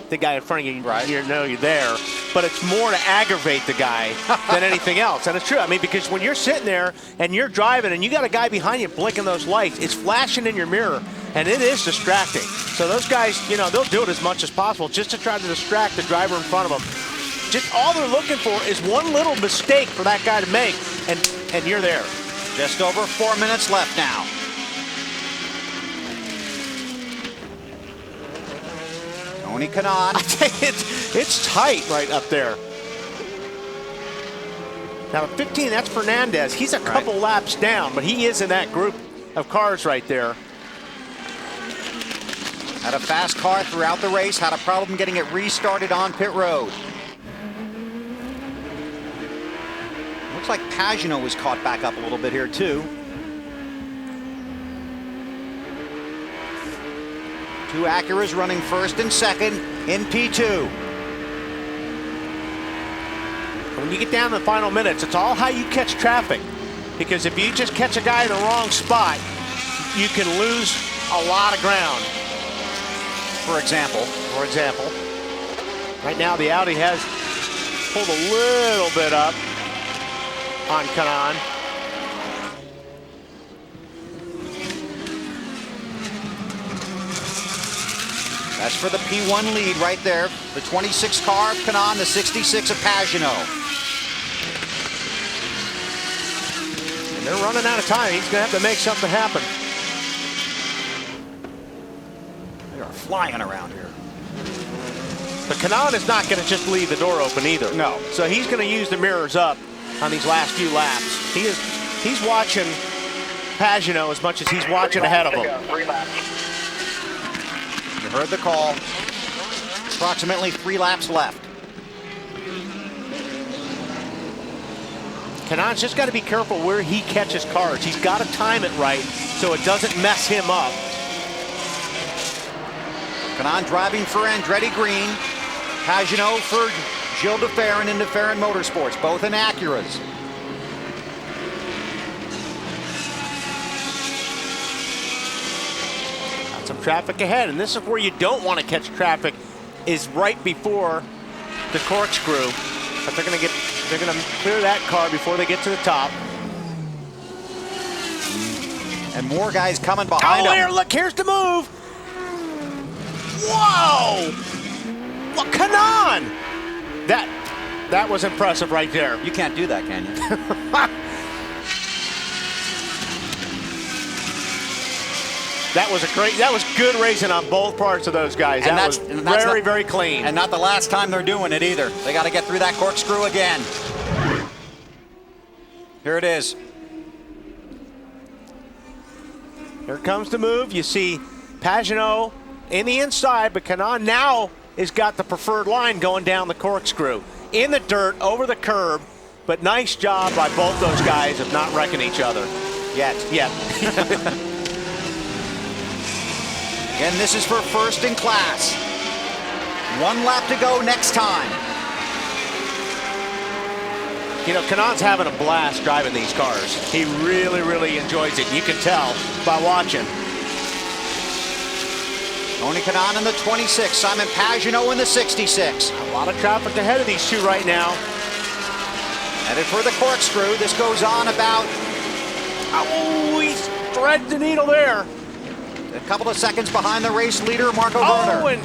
the guy in front of you know you're there, but it's more to aggravate the guy than anything else. And it's true. I mean, because when you're sitting there and you're driving and you got a guy behind you blinking those lights, it's flashing in your mirror, and it is distracting. So those guys, you know, they'll do it as much as possible just to try to distract the driver in front of them. Just all they're looking for is one little mistake for that guy to make, and you're there. Just over 4 minutes left now. Tony Kanaan. I tell you, it's tight right up there. Now, 15, that's Fernandez. He's a couple laps down, but he is in that group of cars right there. Had a fast car throughout the race, had a problem getting it restarted on pit road. Looks like Pagano was caught back up a little bit here too. Two Acuras running first and second in P2. When you get down to the final minutes, it's all how you catch traffic. Because if you just catch a guy in the wrong spot, you can lose a lot of ground. For example, right now the Audi has pulled a little bit up on Kanaan. That's for the P1 lead right there. The 26 car of Kanaan, the 66 of Pagano. And they're running out of time. He's going to have to make something happen. They are flying around here. But Kanaan is not going to just leave the door open either. No. So he's going to use the mirrors up on these last few laps. He's watching Pagano as much as he's watching ahead of him. You heard the call. Approximately 3 laps left. Kanaan's just got to be careful where he catches cars. He's got to time it right so it doesn't mess him up. Kanaan driving for Andretti Green. Pagano for Gilles de Ferran in de Ferran Motorsports, both in Acuras. Some traffic ahead, and this is where you don't want to catch traffic, is right before the corkscrew. But they're going to clear that car before they get to the top. And more guys coming behind them. Here, look, here's the move. Whoa! Well, Kanaan! That was impressive right there. You can't do that, can you? That was good racing on both parts of those guys. And that was very, very clean. And not the last time they're doing it either. They got to get through that corkscrew again. Here it is. Here comes the move. You see Pagano in the inside, but Kanaan now has got the preferred line going down the corkscrew. In the dirt, over the curb, but nice job by both those guys of not wrecking each other. Yet. Again, this is for first in class. 1 lap to go next time. You know, Kanaan's having a blast driving these cars. He really, really enjoys it. You can tell by watching. Tony Kanaan in the 26, Simon Pagano in the 66. A lot of traffic ahead of these two right now. Headed for the corkscrew. This goes on about... Oh, he's threaded the needle there. A couple of seconds behind the race leader, Marco Werner. Oh, and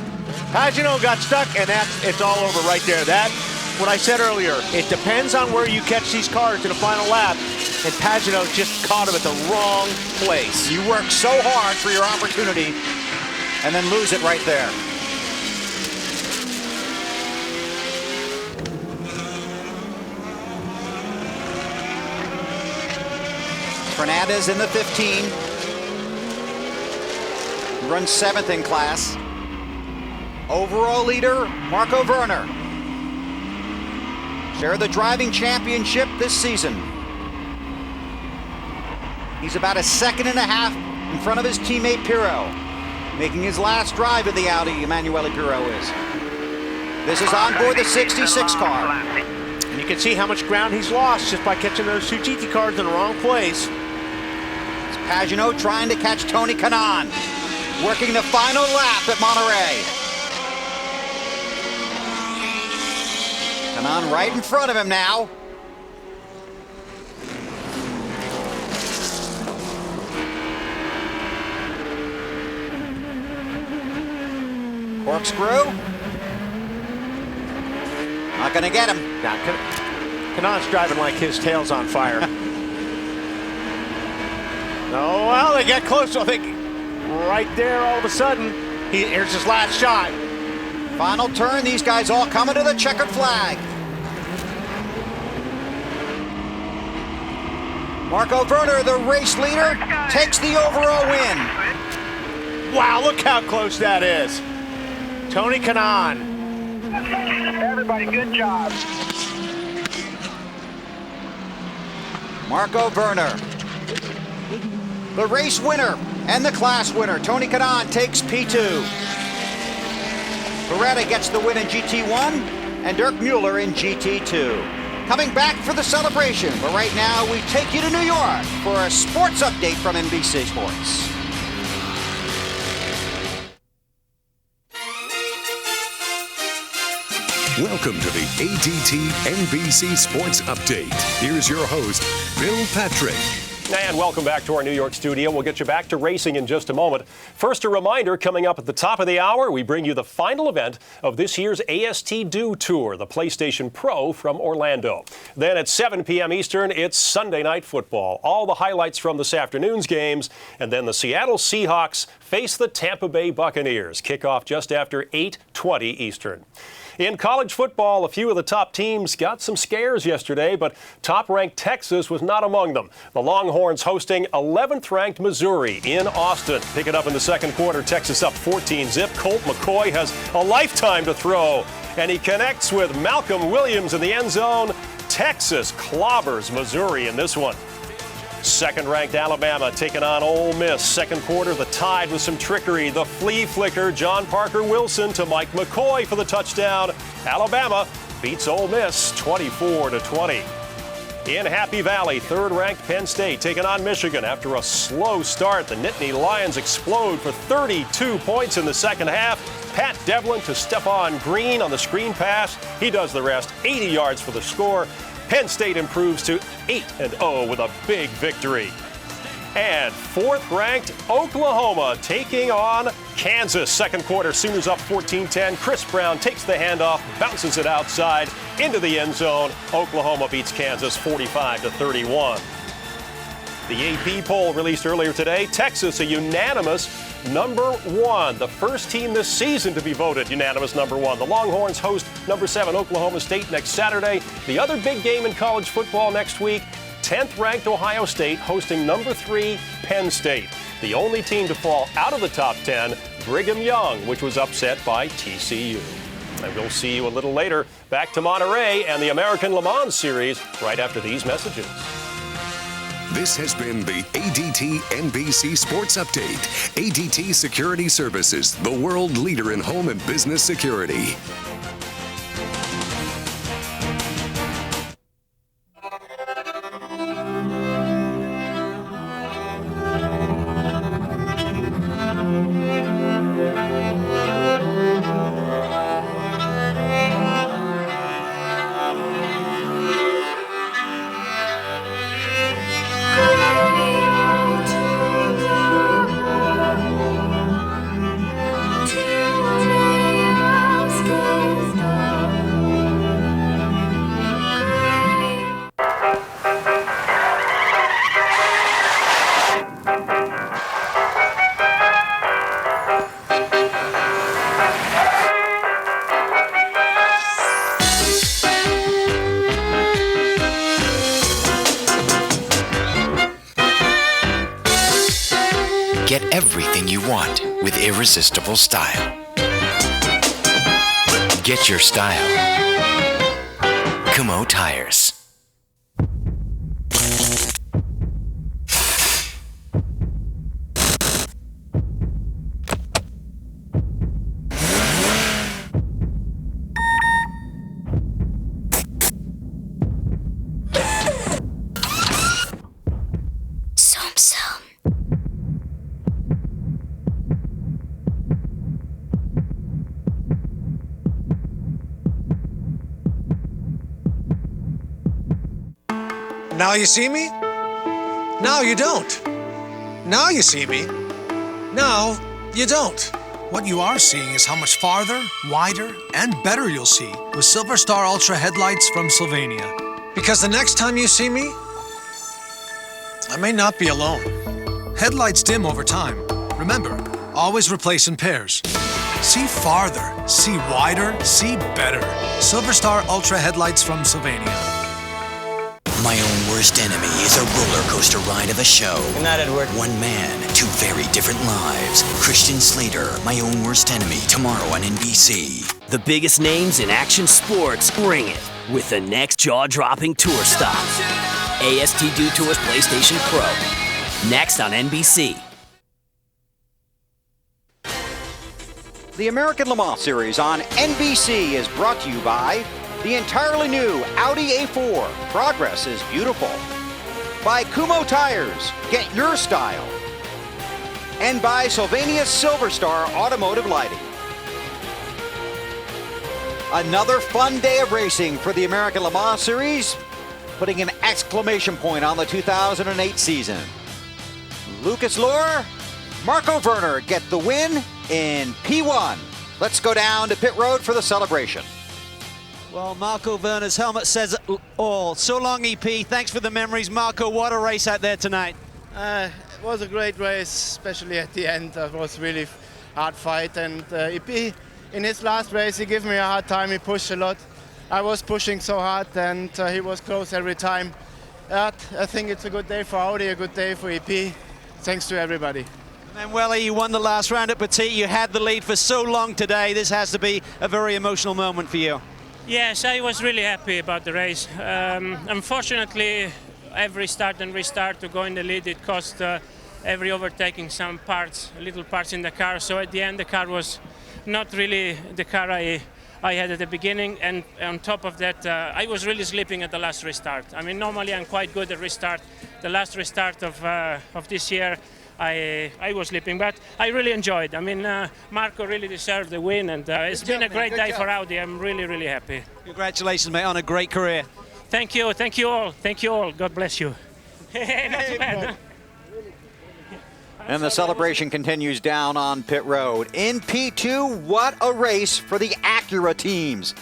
Pagano got stuck, and it's all over right there. That's what I said earlier. It depends on where you catch these cars in the final lap, and Pagano just caught him at the wrong place. You work so hard for your opportunity, and then lose it right there. Fernandez in the 15. Runs 7th in class. Overall leader, Marco Werner. Share the driving championship this season. He's about 1.5 seconds in front of his teammate Pirro. Making his last drive in the Audi, Emanuele Pirro is. This is on board the 66 car. And you can see how much ground he's lost just by catching those two GT cars in the wrong place. It's Pagano trying to catch Tony Kanaan. Working the final lap at Monterey. Kanaan right in front of him now. Corkscrew. Not going to get him. Kanaan's driving like his tail's on fire. Oh, well, they got close. I think right there, all of a sudden, here's his last shot. Final turn. These guys all coming to the checkered flag. Marco Werner, the race leader, takes the overall win. Wow, look how close that is. Tony Kanaan. Everybody, good job. Marco Werner, the race winner and the class winner. Tony Kanaan takes P2. Beretta gets the win in GT1 and Dirk Mueller in GT2. Coming back for the celebration, but right now we take you to New York for a sports update from NBC Sports. Welcome to the ADT NBC Sports Update. Here's your host, Bill Patrick. And welcome back to our New York studio. We'll get you back to racing in just a moment. First, a reminder, coming up at the top of the hour, we bring you the final event of this year's AST Do Tour, the PlayStation Pro from Orlando. Then at 7 p.m. Eastern, it's Sunday Night Football. All the highlights from this afternoon's games. And then the Seattle Seahawks face the Tampa Bay Buccaneers. Kickoff just after 8:20 Eastern. In college football, a few of the top teams got some scares yesterday, but top-ranked Texas was not among them. The Longhorns hosting 11th-ranked Missouri in Austin. Pick it up in the second quarter. Texas up 14-zip. Colt McCoy has a lifetime to throw, and he connects with Malcolm Williams in the end zone. Texas clobbers Missouri in this one. Second-ranked Alabama taking on Ole Miss. Second quarter, the Tide with some trickery. The flea flicker, John Parker Wilson to Mike McCoy for the touchdown. Alabama beats Ole Miss 24-20. In Happy Valley, third-ranked Penn State taking on Michigan. After a slow start, the Nittany Lions explode for 32 points in the second half. Pat Devlin to Stephon Green on the screen pass. He does the rest, 80 yards for the score. Penn State improves to 8-0 with a big victory. And fourth-ranked Oklahoma taking on Kansas. Second quarter, Sooners up 14-10. Chris Brown takes the handoff, bounces it outside into the end zone. Oklahoma beats Kansas 45-31. The AP poll released earlier today, Texas a unanimous number one. The first team this season to be voted unanimous number one. The Longhorns host number 7 Oklahoma State next Saturday. The other big game in college football next week, 10th-ranked Ohio State hosting number 3 Penn State. The only team to fall out of the top 10, Brigham Young, which was upset by TCU. And we'll see you a little later back to Monterey and the American Le Mans Series right after these messages. This has been the ADT NBC Sports Update. ADT Security Services, the world leader in home and business security. Get everything you want with irresistible style. Get your style. Kumho Tires. Now you see me? Now you don't. Now you see me. Now you don't. What you are seeing is how much farther, wider, and better you'll see with Silver Star Ultra headlights from Sylvania. Because the next time you see me, I may not be alone. Headlights dim over time. Remember, always replace in pairs. See farther, see wider, see better. Silver Star Ultra headlights from Sylvania. My Own Worst Enemy is a roller coaster ride of a show. Good night, Edward. One man, two very different lives. Christian Slater, My Own Worst Enemy, tomorrow on NBC. The biggest names in action sports bring it with the next jaw-dropping tour stop. AST Dew Tours PlayStation Pro. Next on NBC. The American Le Mans Series on NBC is brought to you by the entirely new Audi A4. Progress is beautiful. By Kumho Tires. Get your style. And by Sylvania Silver Star Automotive Lighting. Another fun day of racing for the American Le Mans Series, putting an exclamation point on the 2008 season. Lucas Luhr, Marco Werner get the win in P1. Let's go down to pit road for the celebration. Well, Marco Werner's helmet says it all. So long, EP. Thanks for the memories. Marco, what a race out there tonight. It was a great race, especially at the end. It was really hard fight. And EP, in his last race, he gave me a hard time. He pushed a lot. I was pushing so hard, and he was close every time. I think it's a good day for Audi, a good day for EP. Thanks to everybody. Manuela, you won the last round at Petit. You had the lead for so long today. This has to be a very emotional moment for you. Yes, I was really happy about the race. Unfortunately, every start and restart to go in the lead, it cost every overtaking some parts, little parts in the car. So at the end, the car was not really the car I had at the beginning. And on top of that, I was really sleeping at the last restart. I mean, normally I'm quite good at restart. The last restart of this year, I was sleeping, but I really enjoyed. I mean, Marco really deserved the win, and it's been a great day for Audi. I'm really, really happy. Congratulations, mate, on a great career. Thank you all. God bless you. Not too bad. And the celebration continues down on pit road. In P2, what a race for the Acura teams.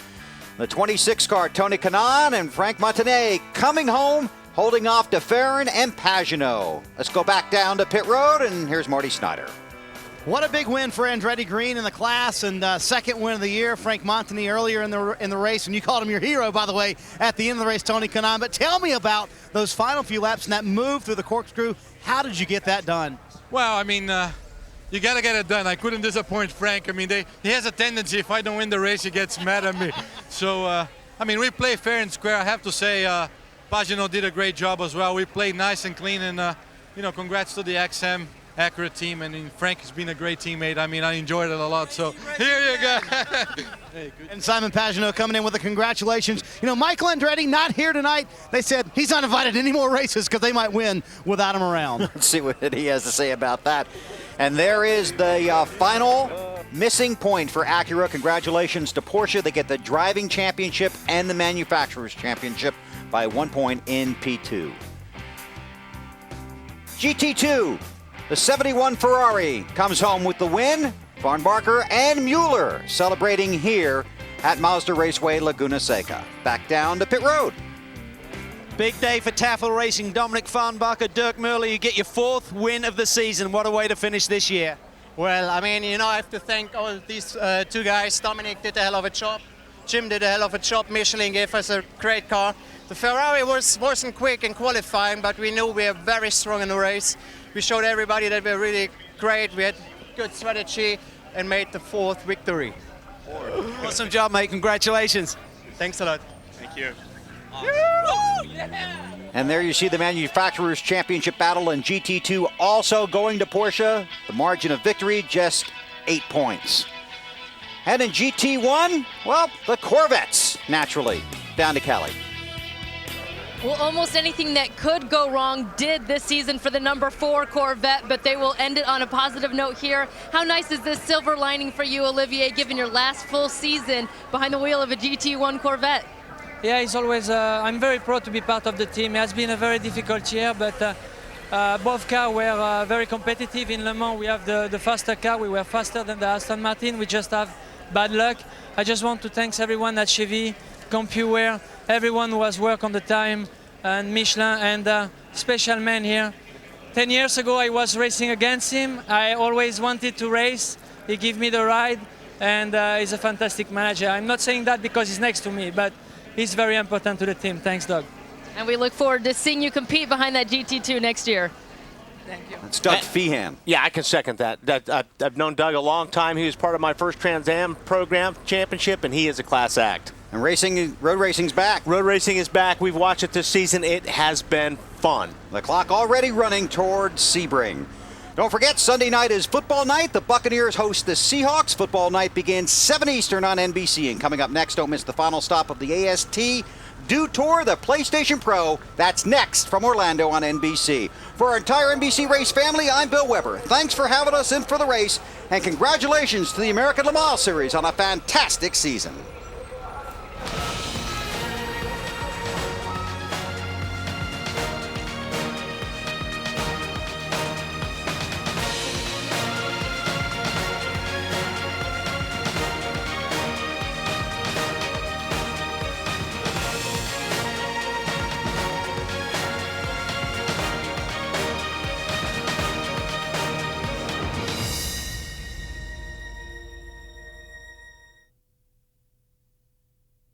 The 26 car, Tony Kanaan and Frank Montanet coming home, holding off DeFerrin and Pagenaud. Let's go back down to pit road, and here's Marty Snyder. What a big win for Andretti Green in the class, and second win of the year. Frank Montanet earlier in the race, and you called him your hero, by the way, at the end of the race, Tony Kanaan. But tell me about those final few laps and that move through the corkscrew. How did you get that done? Well, I mean, you got to get it done. I couldn't disappoint Frank. I mean, he has a tendency, if I don't win the race, he gets mad at me. So, I mean, we play fair and square. I have to say, Pagenaud did a great job as well. We played nice and clean, and, you know, congrats to the XM Acura team. And Frank has been a great teammate. I mean, I enjoyed it a lot. So, here you go. Hey, and Simon Pagenaud coming in with the congratulations. You know, Michael Andretti not here tonight. They said he's not invited to any more races because they might win without him around. Let's see what he has to say about that. And there is the final missing point for Acura. Congratulations to Porsche. They get the driving championship and the manufacturer's championship by 1 point in P2. GT2, the 71 Ferrari comes home with the win. Farnbarker and Mueller celebrating here at Mazda Raceway, Laguna Seca. Back down to pit road. Big day for Tafel Racing. Dominic Farnbacher, Dirk Mueller, you get your 4th win of the season. What a way to finish this year. Well, I mean, you know, I have to thank all these two guys. Dominic did a hell of a job. Jim did a hell of a job. Michelin gave us a great car. The Ferrari wasn't quick in qualifying, but we knew we were very strong in the race. We showed everybody that we're really great. We had good strategy and made the 4th victory. Awesome job, mate. Congratulations. Thanks a lot. Thank you. And there you see the manufacturer's championship battle in GT2 also going to Porsche. The margin of victory, just 8 points. And in GT1, well, the Corvettes, naturally, down to Cali. Well, almost anything that could go wrong did this season for the number 4 Corvette, but they will end it on a positive note here. How nice is this silver lining for you, Olivier, given your last full season behind the wheel of a GT1 Corvette? Yeah, it's always, I'm very proud to be part of the team. It has been a very difficult year, but both cars were very competitive. In Le Mans, we have the faster car. We were faster than the Aston Martin. We just have bad luck. I just want to thank everyone at Chevy, CompuWare, everyone who has worked on the time, and Michelin, and special man here. 10 years ago, I was racing against him. I always wanted to race. He gave me the ride, and he's a fantastic manager. I'm not saying that because he's next to me, but he's very important to the team. Thanks, Doug. And we look forward to seeing you compete behind that GT2 next year. Thank you. That's Doug Feehan. Yeah, I can second that. I've known Doug a long time. He was part of my first Trans Am program championship, and he is a class act. And road racing's back. Road racing is back. We've watched it this season. It has been fun. The clock already running towards Sebring. Don't forget, Sunday night is football night. The Buccaneers host the Seahawks. Football night begins 7 Eastern on NBC. And coming up next, don't miss the final stop of the AST Dew Tour, the PlayStation Pro. That's next from Orlando on NBC. For our entire NBC Race family, I'm Bill Weber. Thanks for having us in for the race, and congratulations to the American Le Mans Series on a fantastic season.